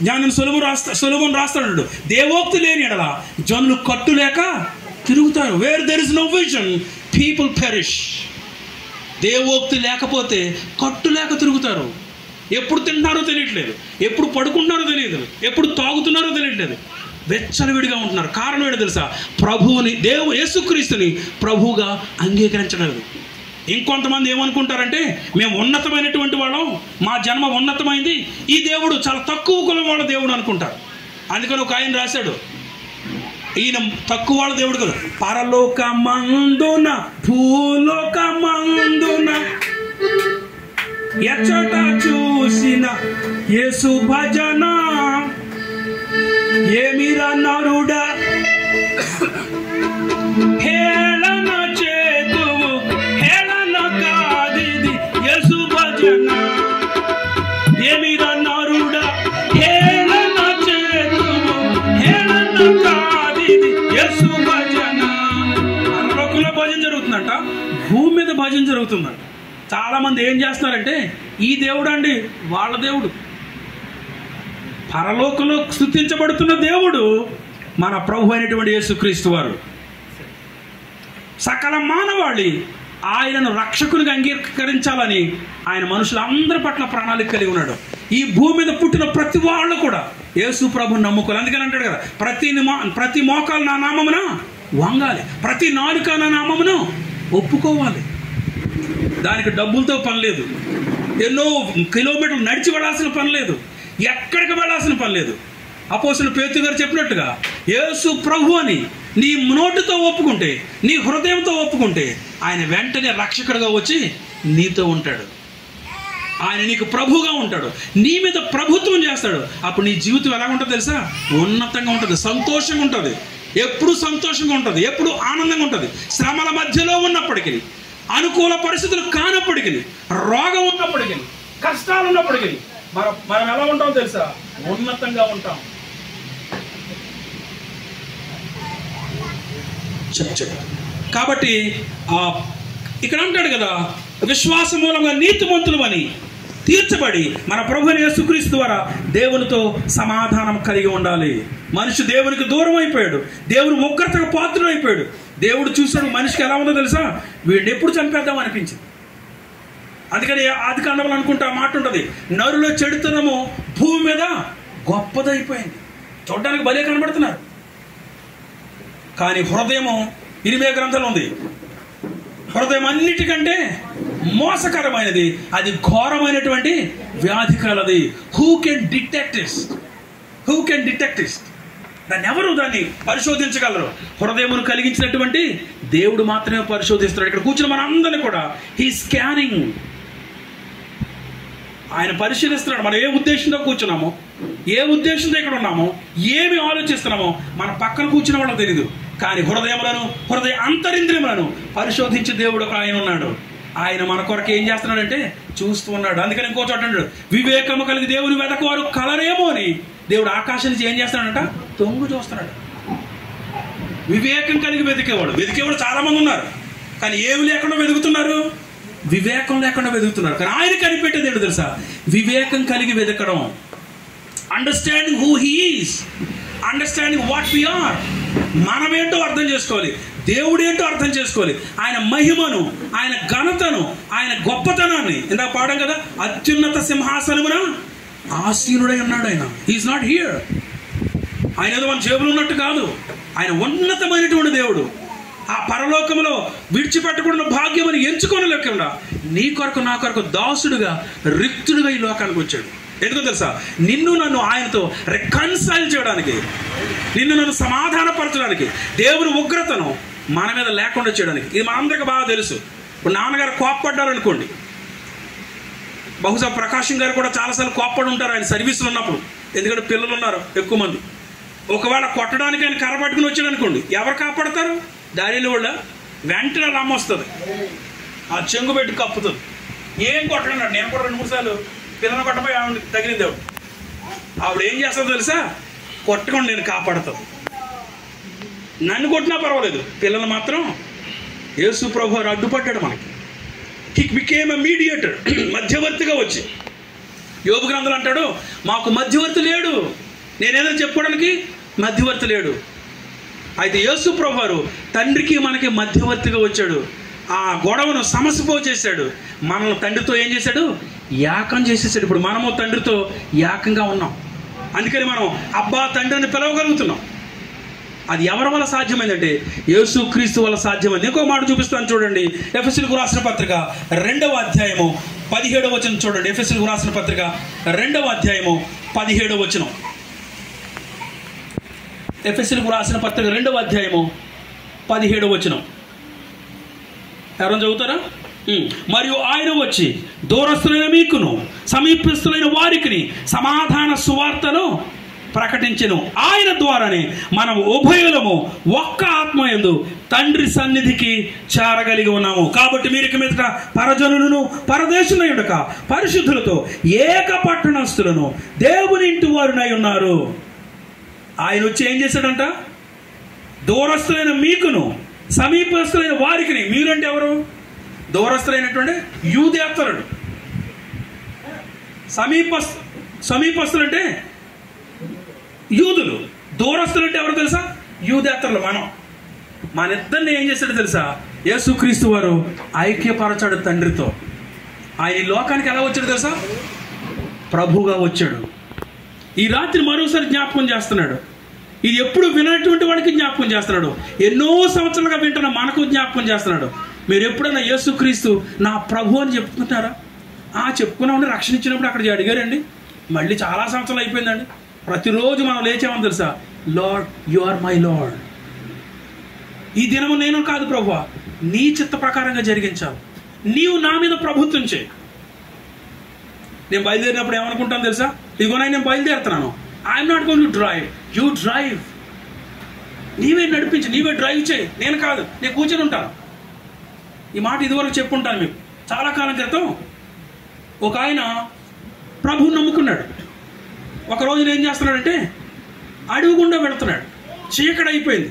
జ్ఞానం సొలొమోను రాస్తాడు, దేవోక్తి లేని ఎడల జనులు కట్టులేక తిరుగుతారు. Where there is no vision people perish. దేవోక్తి లేకపోతే కట్టులేక తిరుగుతారు. ఎప్పుడు తింటున్నారో తెలియట్లేదు, ఎప్పుడు పడుకుంటున్నారో తెలియదు, ఎప్పుడు తాగుతున్నారో తెలియట్లేదు, వెచ్చలవిడిగా ఉంటున్నారు. కారణం ఏంటో తెలుసా? ప్రభువుని, యేసుక్రీస్తుని ప్రభువుగా అంగీకరించలేదు. ఇంకొంతమంది ఏమనుకుంటారంటే, మేము ఉన్నతమైనటువంటి వాళ్ళం, మా జన్మ ఉన్నతమైంది, ఈ దేవుడు చాలా తక్కువ కులం వాళ్ళ దేవుడు అనుకుంటారు. అందుకని ఒక ఆయన రాశాడు, ఈయన తక్కువ వాళ్ళ దేవుడు కదా, పరలోకమందున భూలోకమందున ఎచ్చట చూసిన యేసు భజన ఏమిరా నరుడా హేళన చేతువు, హేళన కాదిది యేసు భజన. ఏమిరా నరుడా హేళన చేతువు, హేళన కాదిది యేసు భజన. పరలోకంలో భజన జరుగుతుందంట, భూమి మీద భజన జరుగుతుందంట. చాలా మంది ఏం చేస్తున్నారంటే, ఈ దేవుడు అండి వాళ్ళ దేవుడు. పరలోకంలో స్తుతించబడుతున్న దేవుడు మన ప్రభు అయినటువంటి యేసుక్రీస్తు వారు. సకల మానవాళి ఆయనను రక్షకునిగా అంగీకరించాలని ఆయన మనుషులందరి పట్ల ప్రణాళిక కలిగి ఉన్నాడు. ఈ భూమి మీద పుట్టిన ప్రతి వాళ్ళు కూడా యేసు ప్రభుని నమ్ముకోవాలి. అందుకని అంటాడు కదా, ప్రతి మోకాలు నా నామమున వంగాలి, ప్రతి నాలుక నా నామమును ఒప్పుకోవాలి. దానికి డబ్బులతో పని లేదు, ఎన్నో కిలోమీటర్లు నడిచి వెళ్ళాల్సిన పని లేదు, ఎక్కడికి వెళ్ళాల్సిన పని లేదు. అపోస్తలుడు పేతురు గారు చెప్పినట్టుగా యేసు ప్రభు అని నీ నోటితో ఒప్పుకుంటే, నీ హృదయంతో ఒప్పుకుంటే ఆయన వెంటనే రక్షకుడిగా వచ్చి నీతో ఉంటాడు. ఆయన నీకు ప్రభువుగా ఉంటాడు, నీ మీద ప్రభుత్వం చేస్తాడు. అప్పుడు నీ జీవితం ఎలా ఉంటుందో తెలుసా? ఉన్నతంగా ఉంటుంది, సంతోషంగా ఉంటుంది, ఎప్పుడు సంతోషంగా ఉంటుంది, ఎప్పుడు ఆనందంగా ఉంటుంది. శ్రమల మధ్యలో ఉన్నప్పటికీ, అనుకూల పరిస్థితులు కానప్పటికీ, రోగం ఉన్నప్పటికీ, కష్టాలు ఉన్నప్పటికీ మనం ఎలా ఉంటాం తెలుసా? ఉన్నతంగా ఉంటాం. కాబట్టి ఇక్కడ అంటాడు కదా, విశ్వాస మూలంగా నీతిమంతులు అని తీర్చబడి మన ప్రభువైన యేసుక్రీస్తు ద్వారా దేవునితో సమాధానం కలిగి ఉండాలి. మనిషి దేవునికి దూరం అయిపోయాడు, దేవుని ఉగ్రతకు పాత్రుడు అయిపోయాడు. దేవుడు చూసాడు మనిషికి ఎలా ఉందో తెలుసా? వీడిని ఎప్పుడు చంపేద్దాం అనిపించింది. అందుకని ఆది కాండంలో అనుకుంటా మాట ఉంటుంది, నరులో చెడుతనము భూమి మీద గొప్పదైపోయింది. చూడడానికి భలే కనబడుతున్నారు, కానీ హృదయము ఇరిమియా గ్రంథంలో ఉంది. హృదయం అన్నిటికంటే మోసకరమైనది, అది ఘోరమైనటువంటి వ్యాధి కలది. Who can detect it? దాన్ని ఎవరు దాన్ని పరిశోధించగలరు? హృదయమును కలిగించినటువంటి దేవుడు మాత్రమే పరిశోధిస్తున్నాడు. ఇక్కడ కూర్చున్న మన అందరినీ కూడా హీ స్కానింగ్, ఆయన పరిశీలిస్తున్నాడు. మనం ఏ ఉద్దేశంతో కూర్చున్నామో, ఏ ఉద్దేశంతో ఇక్కడ ఉన్నామో, ఏమి ఆలోచిస్తున్నామో మన పక్కన కూర్చున్న వాళ్ళకి తెలియదు. కానీ హృదయ అంతరింద్రియములను పరిశోధించే దేవుడు ఆయన ఉన్నాడు. ఆయన మన కొరకు ఏం చేస్తున్నాడంటే చూస్తూ ఉన్నాడు. అందుకని ఇంకో చోట అంటాడు, వివేకము కలిగి దేవుని వెతకవారు కలరేమో అని దేవుడు ఆకాశం నుంచి ఏం చేస్తున్నాడంట? తొంగు చూస్తున్నాడు. వివేకం కలిగి వెతికేవాడు చాలా మంది ఉన్నారు, కానీ ఏమి లేకుండా వెతుకుతున్నారు? వివేకం లేకుండా వెతుకుతున్నారు. కానీ ఆయన కనిపెట్టేది ఏంటో తెలుసా? వివేకం కలిగి వెతకడం. Understanding who he is, understanding what we are. మనమేంటో అర్థం చేసుకోవాలి, దేవుడేంటో అర్థం చేసుకోవాలి, ఆయన మహిమను, ఆయన ఘనతను, ఆయన గొప్పతనాన్ని. ఇందాక పాడాం కదా, అత్యున్నత సింహాసనమున ఆసీనుడై ఉన్నాడు ఆయన. He's not here. ఆయన ఏదో మన జేబులు ఉన్నట్టు కాదు, ఆయన ఉన్నతమైనటువంటి దేవుడు. ఆ పరలోకంలో విడిచిపెట్టకుండా భాగ్యమని ఎంచుకొని లేకుండా నీ కొరకు నా కొరకు దాసుడుగా రిక్తుడుగా ఈ లోకానికి వచ్చాడు. ఎందుకో తెలుసా? నిన్ను నన్ను ఆయనతో రికన్సైల్ చేయడానికి, నిన్ను నన్ను సమాధానపరచడానికి, దేవుని ఉగ్రతను మన మీద లేకుండా చేయడానికి. ఇది మనందరికీ బాగా తెలుసు. ఇప్పుడు నాన్నగారు కోప్పడ్డారు అనుకోండి, బహుశా ప్రకాశం గారు కూడా చాలాసార్లు కోప్పడి ఉంటారు ఆయన సర్వీసులు ఉన్నప్పుడు. ఎందుకంటే పిల్లలు ఉన్నారు ఎక్కువ మంది. ఒకవేళ కొట్టడానికి ఆయన కర్ర పట్టుకుని వచ్చాడు అనుకోండి, ఎవరు కాపాడతారు? దారిలో కూడా వెంటనే అమ్మ వస్తుంది, ఆ చెంగు పెట్టి కప్పుతుంది. ఏం కొట్టడన్నాడు. నేను కూడా 2-3 సార్లు పిల్లలు కొట్టబోయి ఆవిడ తగిలింది. ఆవిడ ఏం చేస్తుందో తెలుసా? కొట్టకుండా నేను కాపాడుతాను. నన్ను కొట్టినా పర్వాలేదు, పిల్లలు మాత్రం యేసు ప్రభు అడ్డుపడ్డాడు మనకి. హి బికేమ్ ఎ మీడియేటర్, మధ్యవర్తిగా వచ్చి. యోబు గ్రంథంలో అంటాడు, మాకు మధ్యవర్తి లేడు, నేనేదో చెప్పుకోవడానికి మధ్యవర్తి లేడు. అయితే యేసు ప్రభు వారు తండ్రికి మనకి మధ్యవర్తిగా వచ్చాడు. ఆ గొడవను సమసిపో చేశాడు. మనల్ని తండ్రితో ఏం చేశాడు? యాకం చేసేసాడు. ఇప్పుడు మనము తండ్రితో యాకంగా ఉన్నాం. అందుకని మనం అబ్బా తండ్రి అని పిలవగలుగుతున్నాం. అది ఎవరి వల్ల సాధ్యమైందంటే యేసు క్రీస్తు వల్ల సాధ్యమైంది. ఇంకో మాట చూపిస్తాను చూడండి. ఎఫెసీయులకు రాసిన పత్రిక 2వ అధ్యాయము 17వ వచనం చూడండి. ఎఫెసీయులకు రాసిన పత్రిక 2వ అధ్యాయము 17వ వచనం. ఎఫెసీయులకు రాసిన పత్రిక 2వ అధ్యాయము 17వ వచనం. ఎవరైనా చదువుతారా? మరియు ఆయన వచ్చి దూరస్తులైన మీకును సమీపస్తులైన వారికి సమాధాన సువార్తను ప్రకటించెను. ఆయన ద్వారానే మనం ఉభయులము ఒక్క ఆత్మ యందు తండ్రి సన్నిధికి చేరగలిగి ఉన్నాము. కాబట్టి మీరు ఇక మీదట పరజనులను పరదేశులై ఉండక పరిశుద్ధులతో ఏక పట్టణస్థులను దేవుని ఇంటి వారునై ఉన్నారు. ఆయన వచ్చి ఏం చేశాడంట? దూరస్తులైన మీకును సమీపస్తులైన వారికి. మీరంటే ఎవరు? దూరస్తులైనటువంటి యూదేతరుడు. సమీపస్తులు అంటే యూదులు. దూరస్తులు అంటే ఎవరు తెలుసా? యూదేతరులు. మన ఇద్దరిని ఏం చేశాడు తెలుసా? యేసుక్రీస్తు వారు ఐక్యపరచాడు తండ్రితో. ఆయన ఈ లోకానికి ఎలా వచ్చాడు తెలుసా? ప్రభుగా వచ్చాడు. ఈ రాత్రి మరోసారి జ్ఞాపకం చేస్తున్నాడు. ఇది ఎప్పుడు వినటువంటి వాడికి జ్ఞాపకం చేస్తున్నాడు. ఎన్నో సంవత్సరాలుగా వింటున్న మనకు జ్ఞాపకం చేస్తున్నాడు. మీరు ఎప్పుడైనా యేసుక్రీస్తు నా ప్రభు అని చెప్పుకుంటారా? చెప్పుకున్నామంటే రక్షణ ఇచ్చినప్పుడు అక్కడ అడిగారండి. మళ్ళీ చాలా సంవత్సరాలు అయిపోయిందండి. ప్రతిరోజు మనం లేచామని తెలుసా? Lord, you are my Lord. ఈ దినము నేను కాదు ప్రభువా, నీ చిత్త ప్రకారంగా జరిగించాలి. నీవు నా మీద ప్రభుత్వం చేయి. నేను బయలుదేరినప్పుడు ఏమనుకుంటాను తెలుసా? ఇదిగో నేను బయలుదేరుతున్నాను. I'm not going to drive, you drive. నీవే నడిపించి, నీవే డ్రైవ్ చేయి, నేను కాదు, నేను కూర్చొని ఉంటాను. ఈ మాట ఇదివరకు చెప్పుంటాను మీకు. చాలా కాలం క్రితం ఒక ఆయన ప్రభువుని నమ్ముకున్నాడు. ఒకరోజు ఏం చేస్తున్నాడంటే అడవి గుండా వెళుతున్నాడు. చీకటి అయిపోయింది.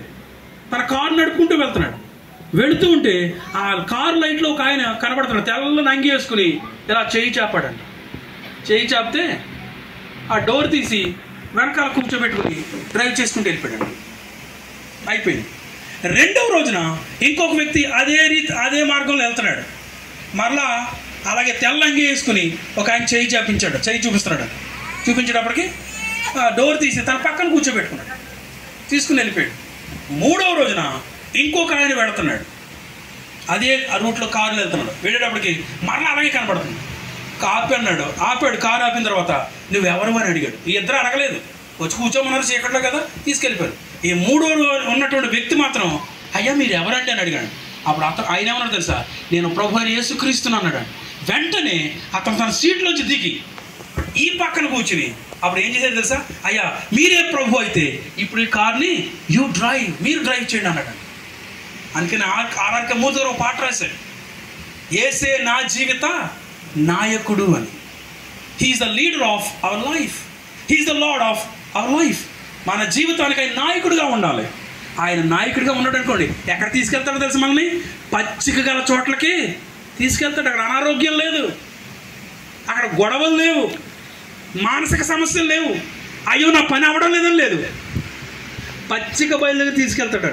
తన కారు నడుపుకుంటూ వెళ్తున్నాడు. వెళుతూ ఉంటే ఆ కారు లైట్లో ఒక ఆయన కనబడుతున్నాడు. తెల్లని అంగి వేసుకుని ఇలా చేయి చాపాడండి. చేయి చాపితే ఆ డోర్ తీసి వెనకాల కూర్చోబెట్టుకుని డ్రైవ్ చేసుకుంటూ వెళ్ళిపోయాడు. అయిపోయింది. రెండవ రోజున ఇంకొక వ్యక్తి అదే మార్గంలో వెళ్తున్నాడు. మరలా అలాగే తెల్లంగి వేసుకుని ఒక ఆయన చేయి చాపించాడు. చేయి చూపిస్తున్నాడు. చూపించేటప్పటికి డోర్ తీసి తన పక్కన కూర్చోబెట్టుకున్నాడు. తీసుకుని వెళ్ళిపోయాడు. మూడవ రోజున ఇంకొక ఆయన వెళుతున్నాడు. అదే రూట్లో కారులో వెళ్తున్నాడు. వెళ్ళేటప్పటికి మరలా అలాగే కనబడుతుంది. ఆపాడు. కారు ఆపిన తర్వాత నువ్వెవరు అని అడిగాడు. ఈ ఇద్దరు అడగలేదు. వచ్చి కూర్చోమన్నారు చీకట్లో కదా, తీసుకెళ్ళిపోయారు. ఈ మూడో ఉన్నటువంటి వ్యక్తి మాత్రం అయ్యా మీరు ఎవరంటే అని అడిగాడు. అప్పుడు ఆయన ఏమన్నాడు తెలుసా? నేను ప్రభు అని యేసుక్రీస్తుని అన్నాడు. వెంటనే అతను తన సీట్లోంచి దిగి ఈ పక్కన కూర్చుని అప్పుడు ఏం చేశాడు తెలుసా? అయ్యా మీరే ప్రభు అయితే ఇప్పుడు ఈ కార్ని మీరు డ్రైవ్ చేయండి అన్నాడు. అందుకని ఆర్ఆర్కే మూడు ఒక పాట రాశాడు, యేసే నా జీవిత నాయకుడు అని. He's the leader of our life, he's the Lord of our life. మన జీవితానికి ఆయన నాయకుడిగా ఉండాలి. ఆయన నాయకుడిగా ఉన్నాడు అనుకోండి, ఎక్కడ తీసుకెళ్తాడో తెలుసు? మనల్ని పచ్చిక గల చోట్లకి తీసుకెళ్తాడు. అక్కడ అనారోగ్యం లేదు, అక్కడ గొడవలు లేవు, మానసిక సమస్యలు లేవు, అయ్యో నా పని అవ్వడం లేదని లేదు. పచ్చిక బయలుదేరి తీసుకెళ్తాడు.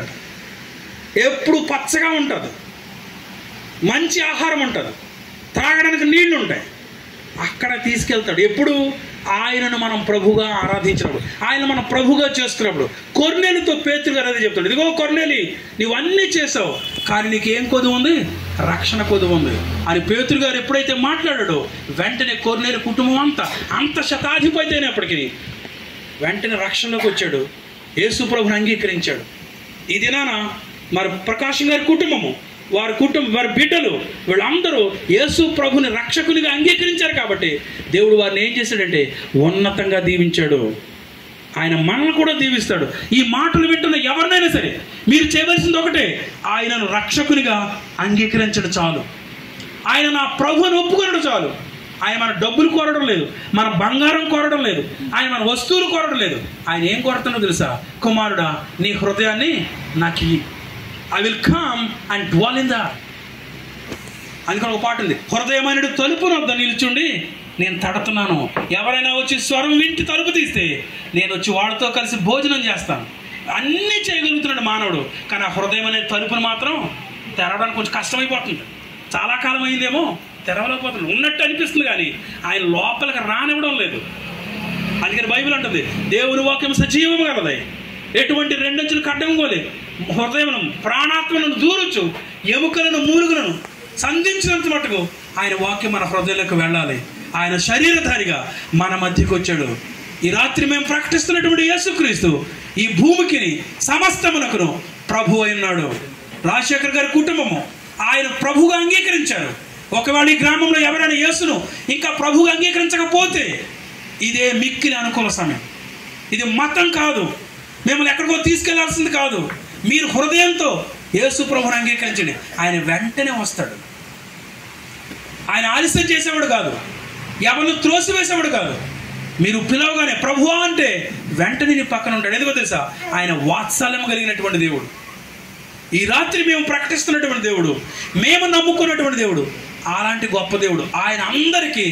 ఎప్పుడు పచ్చగా ఉంటుంది, మంచి ఆహారం ఉంటుంది, త్రాగడానికి నీళ్లు ఉంటాయి. అక్కడ తీసుకెళ్తాడు. ఎప్పుడు? ఆయనను మనం ప్రభుగా ఆరాధించినప్పుడు, ఆయన మనం ప్రభుగా చేసుకున్నప్పుడు. కొర్నేలితో పేతురు గారు అదే చెప్తాడు, ఇదిగో కొర్నేలి నువ్వు అన్నీ చేసావు, కానీ నీకేం కొదువు ఉంది? రక్షణ కొదువు ఉంది అని పేతురు గారు ఎప్పుడైతే మాట్లాడాడో వెంటనే కొర్నేలి కుటుంబం అంత శతాధిపతి అయినప్పటికీ వెంటనే రక్షణలోకి వచ్చాడు. యేసు ప్రభుని అంగీకరించాడు. ఈ దినాన మరి ప్రకాశం గారి కుటుంబము, వారి బిడ్డలు వీళ్ళందరూ యేసు ప్రభుని రక్షకునిగా అంగీకరించారు. కాబట్టి దేవుడు వారిని ఏం చేశాడంటే ఉన్నతంగా దీవించాడు. ఆయన మనల్ని కూడా దీవిస్తాడు. ఈ మాటలు వింటున్న ఎవరినైనా సరే మీరు చేయవలసింది ఒకటే, ఆయనను రక్షకునిగా అంగీకరించడం చాలు. ఆయన నా ప్రభుని ఒప్పుకొనడం చాలు. ఆయన మన డబ్బులు కోరడం లేదు, మన బంగారం కోరడం లేదు, ఆయన మన వస్తువులు కోరడం లేదు. ఆయన ఏం కోరుతున్నాడో తెలుసా? కుమారుడా నీ హృదయాన్ని నాకు, I will come and dwell in that. అందుకని ఒక పాట ఉంది, హృదయమైన తలుపు వద్ద నిల్చుండి నేను తడుతున్నాను. ఎవరైనా వచ్చి స్వరం వింటి తలుపు తీస్తే నేను వచ్చి వాళ్ళతో కలిసి భోజనం చేస్తాను. అన్నీ చేయగలుగుతున్నాడు మానవుడు, కానీ ఆ హృదయం అనే తలుపును మాత్రం తెరవడానికి కొంచెం కష్టమైపోతుంది. చాలా కాలం అయిందేమో తెరవలేకపోతుంది. ఉన్నట్టు అనిపిస్తుంది కానీ ఆయన లోపలికి రానివ్వడం లేదు. అందుకని బైబిల్ అంటుంది, దేవుని వాక్యం సజీవం కలది, ఎటువంటి రెండంచులు కడ్డంగోలేదు, హృదయం ప్రాణాత్మలను దూరొచ్చు, ఎముకలను మూలుగులను సంధించినంత మటుకు ఆయన వాక్యం మన హృదయంలోకి వెళ్ళాలి. ఆయన శరీరధారిగా మన మధ్యకు వచ్చాడు. ఈ రాత్రి మేము ప్రకటిస్తున్నటువంటి యేసుక్రీస్తు ఈ భూమికి సమస్తమునకును ప్రభు అయినాడు. రాజశేఖర్ గారి కుటుంబము ఆయన ప్రభుగా అంగీకరించారు. ఒకవేళ ఈ గ్రామంలో ఎవరైనా యేసును ఇంకా ప్రభుగా అంగీకరించకపోతే ఇదే మిక్కిలి అనుకూల సమయం. ఇది మతం కాదు, మిమ్మల్ని ఎక్కడికో తీసుకెళ్లాల్సింది కాదు. మీరు హృదయంతో యేసు ప్రభువుని అంగీకరించండి, ఆయన వెంటనే వస్తాడు. ఆయన ఆలస్యం చేసేవాడు కాదు, ఎవరిని త్రోసివేసేవాడు కాదు. మీరు పిలవగానే ప్రభువా అంటే వెంటనే నీ పక్కన ఉంటాడు. ఎందుకో తెలుసా? ఆయన వాత్సల్యం కలిగినటువంటి దేవుడు. ఈ రాత్రి మేము ప్రకటిస్తున్నటువంటి దేవుడు, మేము నమ్ముకున్నటువంటి దేవుడు అలాంటి గొప్ప దేవుడు. ఆయన అందరికీ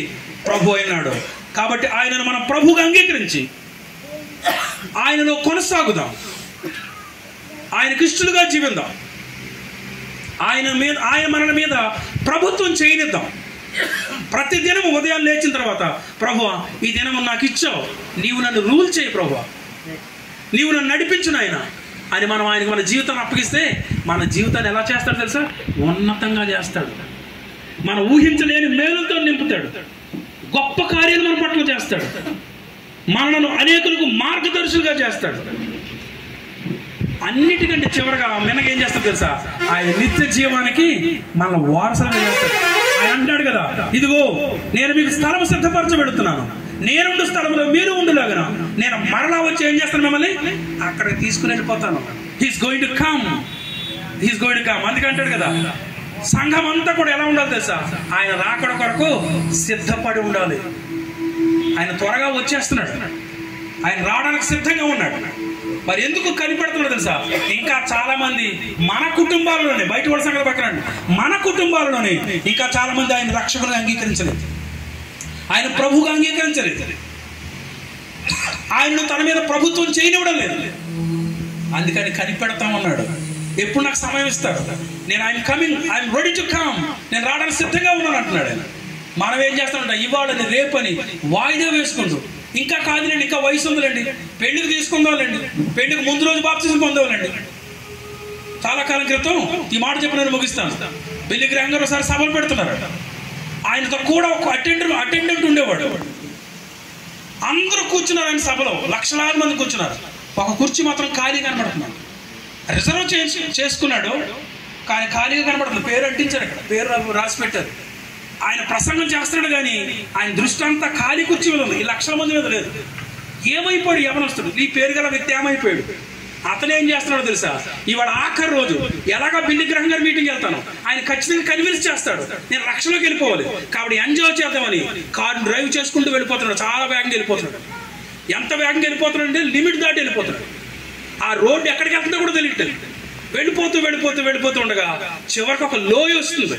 ప్రభు అయినాడు. కాబట్టి ఆయనను మనం ప్రభువుగా అంగీకరించి ఆయనలో కొనసాగుదాం, ఆయనకు ఇష్టలుగా జీవిద్దాం, ఆయన మన మీద ప్రభుత్వం చేయనిద్దాం. ప్రతి దినము ఉదయం లేచిన తర్వాత ప్రభువా ఈ దినము నాకు ఇచ్చావు, నీవు నన్ను రూల్ చేయి ప్రభువా, నీవు నన్ను నడిపించు నాయన అని మనం ఆయనకు మన జీవితాన్ని అప్పగిస్తే మన జీవితాన్ని ఎలా చేస్తాడు తెలుసా? ఉన్నతంగా చేస్తాడు. మనం ఊహించలేని మేలుతో నింపుతాడు. గొప్ప కార్యాలు మన పట్ల చేస్తాడు. మనను అనేకులకు మార్గదర్శులుగా చేస్తాడు. అన్నిటికంటే చివరగా మెనక ఏం చేస్తాడు తెలుసా? ఆయన నిత్య జీవానికి మన వారసులుగా చేస్తాడు. ఆయన అంటాడు కదా, ఇదిగో నేను మీకు స్థలం సిద్ధపరచబెడుతున్నాను, నేనుండు స్థలంలో మీరు ఉండులాగన నేను మరలా వచ్చి ఏం చేస్తాను, మిమ్మల్ని అక్కడికి తీసుకుని వెళ్ళిపోతాను. He's going to come. అందుకే అంటాడు కదా, సంఘం అంతా కూడా ఎలా ఉండాలి తెలుసా? ఆయన రాకడ కొరకు సిద్ధపడి ఉండాలి. ఆయన త్వరగా వచ్చేస్తున్నాడు, ఆయన రావడానికి సిద్ధంగా ఉన్నాడు. మరి ఎందుకు కనిపెడుతున్నాడు తెలుసా? ఇంకా చాలా మంది మన కుటుంబాలలోనే, బయట వాళ్ళ సంగతి పక్కన, మన కుటుంబాలలోనే ఇంకా చాలా మంది ఆయన రక్షకులుగా అంగీకరించలేదు, ఆయన ప్రభువుగా అంగీకరించలేదు, ఆయన్ను తన మీద ప్రభుత్వం చేయనివ్వడం లేదు. అందుకని కనిపెడతామన్నాడు. ఎప్పుడు నాకు సమయం ఇస్తాడు, నేను I'm coming, I'm ready to come, నేను రావడానికి సిద్ధంగా ఉన్నాను అంటున్నాడు ఆయన. మనం ఏం చేస్తామంట, ఇవాళని రేపని వాయిదా వేసుకుంటూ, ఇంకా కాదులేండి, ఇంకా వయసు ఉందిలేండి, పెళ్లికి తీసుకుందాంలేండి, పెళ్లికి ముందు రోజు బాప్తిజం పొందాలండి. చాలా కాలం క్రితం ఈ మాట చెప్పి నేను ముగిస్తాను. బిల్లి గ్రహం గారు ఒకసారి సభలు పెడుతున్నారు. ఆయనతో కూడా ఒక అటెండెంట్ ఉండేవాడు. అందరూ కూర్చున్నారు ఆయన సభలో, లక్షలాది మంది కూర్చున్నారు. ఒక కుర్చీ మాత్రం ఖాళీగా కనబడుతున్నాడు. రిజర్వ్ చేసుకున్నాడు, కానీ ఖాళీగా కనబడుతుంది. పేరు అంటించారు, అక్కడ పేరు రాసి పెట్టారు. ఆయన ప్రసంగం చేస్తున్నాడు, కానీ ఆయన దృష్టి అంతా ఖాళీ కుర్చీ మీద ఉంది, ఈ లక్షల మంది మీద లేదు. ఏమైపోయాడు యవనస్తుడు, ఈ పేరు గల వ్యక్తి ఏమైపోయాడు? అతను ఏం చేస్తున్నాడో తెలుసా? ఇవాళ ఆఖరి రోజు ఎలాగా బిల్లి గ్రహం గారి మీటింగ్ వెళ్తాను, ఆయన ఖచ్చితంగా కన్విన్స్ చేస్తాడు, నేను రక్షణలోకి వెళ్ళిపోవాలి, కాబట్టి ఎంజాయ్ చేద్దామని కారు డ్రైవ్ చేసుకుంటూ వెళ్ళిపోతున్నాడు. చాలా వేగంగా వెళ్ళిపోతున్నాడు. ఎంత వేగంగా వెళ్ళిపోతున్నాడు అంటే లిమిట్ దాటి వెళ్ళిపోతున్నాడు. ఆ రోడ్డు ఎక్కడికి వెళ్తుందో కూడా తెలియట్లేదు. వెళ్ళిపోతూ ఉండగా చివరికి ఒక లోయ వస్తుంది.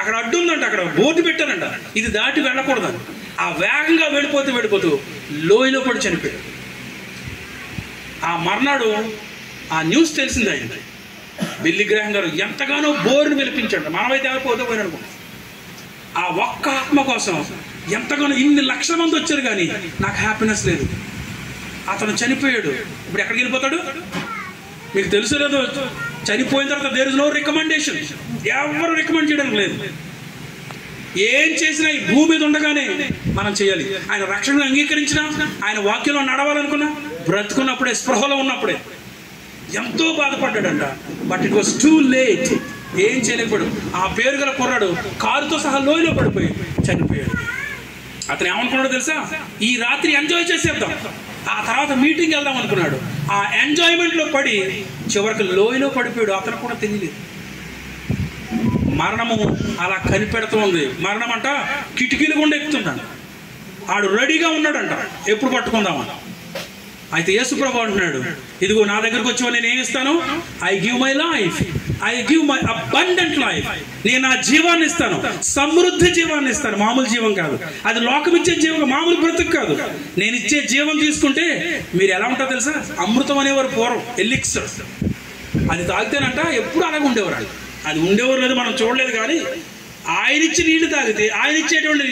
అక్కడ అడ్డు ఉందంట, అక్కడ బోర్డు పెట్టారంట, ఇది దాటి వెళ్ళకూడదని. ఆ వేగంగా వెళ్ళిపోతూ లోయలో పడి చనిపోయాడు. ఆ మర్నాడు ఆ న్యూస్ తెలిసింది ఆయన. బిల్లి గ్రహం గారు ఎంతగానో బోర్డును వెలిపించాడు. మనమైతే ఎవరిపోతే పోయిననుకో, ఆ ఒక్క ఆత్మ కోసం ఎంతగానో ఇన్ని లక్షల మంది వచ్చారు, కానీ నాకు హ్యాపీనెస్ లేదు. అతను చనిపోయాడు. ఇప్పుడు ఎక్కడికి వెళ్ళిపోతాడు మీకు తెలుసు లేదో? చనిపోయిన తర్వాత దేర్ ఇస్ నో రికమెండేషన్. ఎవరు రికమెండ్ చేయడానికి లేదు. ఏం చేసినా ఈ భూమి మీద ఉండగానే మనం చేయాలి. ఆయన రక్షణను అంగీకరించినా, ఆయన వాక్యంలో నడవాలనుకున్నా, బ్రతుకున్నప్పుడే, స్పృహలో ఉన్నప్పుడే ఎంతో బాధపడ్డాడంట. But it was too late. ఏం చేయలేకపోయాడు. ఆ పేరు గల కుర్రాడు కారుతో సహా లోయలో పడిపోయి చనిపోయాడు. అతను ఏమనుకున్నాడో తెలుసా? ఈ రాత్రి ఎంజాయ్ చేసేద్దాం, ఆ తర్వాత మీటింగ్ వెళ్దాం అనుకున్నాడు. ఆ ఎంజాయ్మెంట్లో పడి చివరికి లోయలో పడిపోయాడు. అతను కూడా తెలియలేదు. మరణము అలా కనిపెడుతూ ఉంది. మరణం అంట కిటికీలు గుండా ఎక్కుతుంటాడు. ఆడు రెడీగా ఉన్నాడంట, ఎప్పుడు పట్టుకుందామని. అయితే యేసు ప్రభువు అంటున్నాడు, ఇదిగో నా దగ్గరకు వచ్చి నేను ఏమి ఇస్తాను? I give my life, I give my abundant life. నేను నా జీవాన్ని ఇస్తాను, సమృద్ధి జీవాన్ని ఇస్తాను. మామూలు జీవం కాదు, అది లోకం ఇచ్చే జీవం, మామూలు బ్రతుకు కాదు. నేను ఇచ్చే జీవం తీసుకుంటే మీరు ఎలా ఉంటారో తెలుసా? అమృతం అనేవారు పూర్వం, ఎలిక్సర్. అది తాగితేనంట ఎప్పుడు అలాగే ఉండేవారు. అది ఉండేవారు లేదు, మనం చూడలేదు. కానీ ఆయన ఇచ్చి నీళ్లు తాగితే, ఆయన ఇచ్చేటువంటి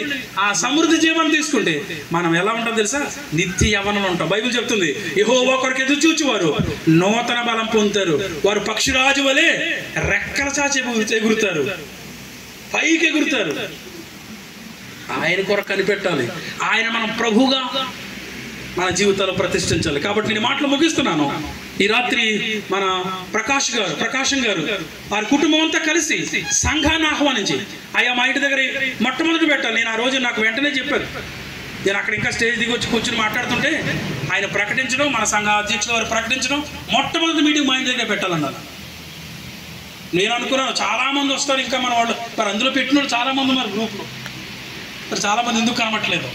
ఆ సమృద్ధి జీవాన్ని తీసుకుంటే మనం ఎలా ఉంటాం తెలుసా? నిత్య యవ్వనంలో ఉంటాం. బైబిల్ చెప్తుంది, యెహోవా కొరకు ఎదురు చూచువారు నూతన బలం పొందుతారు, వారు పక్షిరాజు వలె రెక్కల చాచి ఎగురుతారు, పైకి ఎగురుతారు. ఆయన కొరకు కనిపెట్టాలి. ఆయన మనం ప్రభువుగా మన జీవితాల్లో ప్రతిష్ఠించాలి. కాబట్టి నేను మాటలు ముగిస్తున్నాను. ఈ రాత్రి మన ప్రకాశం గారు వారి కుటుంబం అంతా కలిసి సంఘాన్ని ఆహ్వానించి, అయ్యా మా ఇంటి దగ్గర మొట్టమొదటి పెట్టాలి. నేను ఆ రోజు నాకు వెంటనే చెప్పాను, నేను అక్కడ ఇంకా స్టేజ్ దిగి వచ్చి కూర్చొని మాట్లాడుతుంటే ఆయన ప్రకటించడం, మన సంఘ అధ్యక్షుల వారు ప్రకటించడం, మొట్టమొదటి మీటింగ్ మా ఇంటి దగ్గర పెట్టాలన్నారు. నేను అనుకున్నాను చాలామంది వస్తారు ఇంకా మన వాళ్ళు, మరి అందులో పెట్టిన వాళ్ళు చాలామంది ఉన్నారు గ్రూప్లో, మరి చాలామంది ఎందుకు కనబట్టలేదు.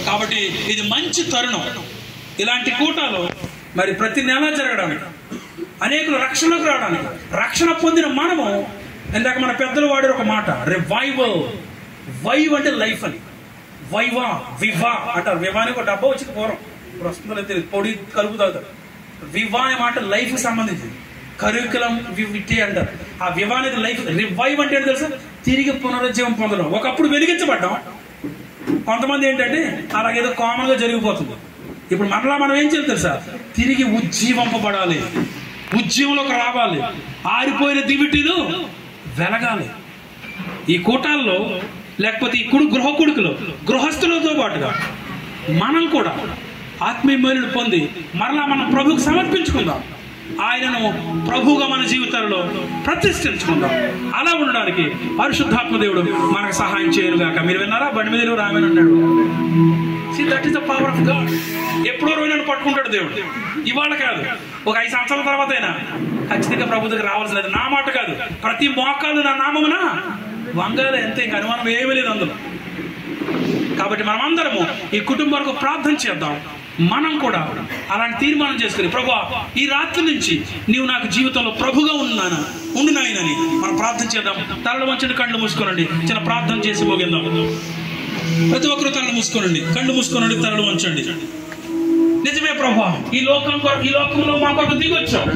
కాబట్టి ఇది మంచి తరుణం. ఇలాంటి కూటాలు మరి ప్రతి నెల జరగడానికి, అనేకులు రక్షణలోకి రావడానికి, రక్షణ పొందిన మనము, ఇందాక మన పెద్దలు వాడే ఒక మాట రివైవల్. వైవ్ అంటే లైఫ్ అని, వైవా వివా అంటారు. వివానికి ఒక డబ్బా వచ్చింది పూర్వం, ఇప్పుడు వస్తుందో తెలియదు, పొడి కలుపు తాగుతారు. వివా అనే మాట లైఫ్కి సంబంధించింది. కరికులం వివిటీ అంటారు. ఆ వివా అనేది లైఫ్. రివైవ్ అంటే తెలుసా? తిరిగి పునరుజ్జీవం పొందడం. ఒకప్పుడు వెలిగించబడ్డాం, కొంతమంది ఏంటంటే అలాగేదో కామన్గా జరిగిపోతుంది. ఇప్పుడు మరలా మనం ఏం చేయాలి తెలుసా? తిరిగి ఉజ్జీవింపబడాలి, ఉజ్జీవంలోకి రావాలి, ఆరిపోయిన దివిటీలు వెలగాలి. ఈ కూటాల్లో లేకపోతే ఈ గృహకుడుకులు గృహస్థులతో పాటుగా మనం కూడా ఆత్మీయ మేలును పొంది మరలా మనం ప్రభువుకు సమర్పించుకుందాం. ఆయనను ప్రభువుగా మన జీవితాల్లో ప్రతిష్ఠించుకుందాం. అలా ఉండడానికి పరిశుద్ధాత్మ దేవుడు మనకు సహాయం చేయనుగాక. మీరు విన్నారా? బండి మీద రామని అన్నాడు. That is the power of God. ఎప్పుడో రోజు నన్ను పట్టుకుంటాడు దేవుడు. ఇవాళ కాదు, ఒక 5 సంవత్సరాల తర్వాత అయినా ఖచ్చితంగా ప్రభు దగ్గర రావాల్సినది. నా మాట కాదు, ప్రతి మోకాలు నా నామమున వంగాలి, అంతే, ఇంకా అనుమానం ఏమీ లేదు అందులో. కాబట్టి మనం అందరము ఈ కుటుంబాలకు ప్రార్థన చేద్దాం. మనం కూడా అలాంటి తీర్మానం చేసుకుని, ప్రభువా ఈ రాత్రి నుంచి నీవు నాకు జీవితంలో ప్రభుగా ఉండు నాయనని మనం ప్రార్థన చేద్దాం. తలలు వంచండి, కళ్ళు మూసుకోనండి, చిన్న ప్రార్థన చేసి ముగిందాం. ప్రతి ఒక్కరు తలలు మూసుకోనండి, కళ్ళు మూసుకోనండి, తలలు వంచండి. నిజమే ప్రభువా, ఈ లోకంలో మా కొరకు దిగొచ్చావు,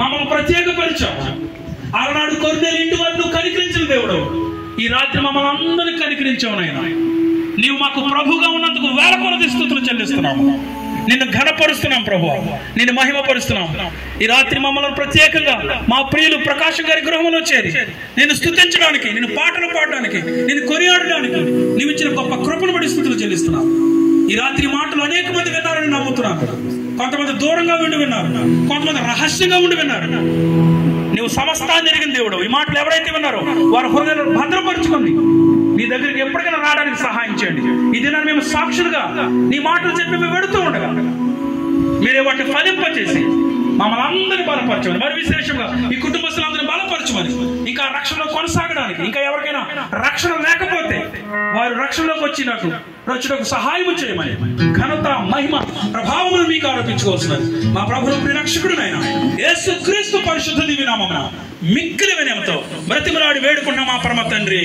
మమ్మల్ని ప్రత్యేకపరిచావు. ఆనాడు కొర్నేలు ఇంటి వారిని నువ్వు కనికరించిన దేవుడు, ఈ రాత్రి మమ్మల్ని అందరినీ కనికరించావు నాయన. నీవు మాకు ప్రభుగా ఉన్నందుకు వేల కొలది స్తుతులు చెల్లిస్తున్నాము. నిన్ను ఘనపరుస్తున్నాం ప్రభువా, నిన్ను మహిమపరుస్తున్నాం. ఈ రాత్రి మమ్మల్ని ప్రత్యేకంగా మా ప్రియులు ప్రకాశం గారి గృహంలో చేరి నిన్ను స్తుతించడానికి, నిన్ను పాటలు పాడడానికి, నిన్ను కొనియాడడానికి నీవు ఇచ్చిన గొప్ప కృపను బట్టి స్తుతులు చెల్లిస్తున్నాం. ఈ రాత్రి మాటలు అనేక మంది విన్నారని నమ్ముతున్నాను. కొంతమంది దూరంగా ఉండి విన్నారు, కొంతమంది రహస్యంగా ఉండి విన్నారు. నువ్వు సమస్తాన్ని ఎరిగిన దేవుడు. ఈ మాటలు ఎవరైతే విన్నారో వారి హృదయాలను భద్రపరుచుకుంది నీ దగ్గరికి ఎప్పటికైనా రావడానికి సహాయం చేయండి. ఈ దినాన్ని మేము సాక్షులుగా నీ మాటలు చెప్పి మేము వెళుతూ ఉండగా మీరే వాటిని ఫలింపచేసి మమ్మల్ని అందరినీ బలపరచమని, మరి విశేషంగా ఈ కుటుంబస్తులందరినీ బలపరచమని, ఇంకా రక్షణలో కొనసాగడానికి, ఇంకా ఎవరికైనా రక్షణ లేకపోతే వారు రక్షణలోకి వచ్చేటకు సహాయం చేయమని, ఘనత మహిమ ప్రభావమును మీకు ఆరోపించుకోవాల్సినది మా ప్రభువు రక్షకుడునైన యేసుక్రీస్తు పరిశుద్ధ దివ్య నామమున మిక్కిలి వినయంతో బ్రతిమలాడి వేడుకున్న మా పరమ తండ్రి,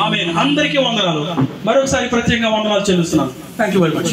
ఆమేన్. అందరికీ వందనాలు. మరొకసారి ప్రత్యేకంగా వందనాలు చెల్లిస్తున్నాను. Thank you very much.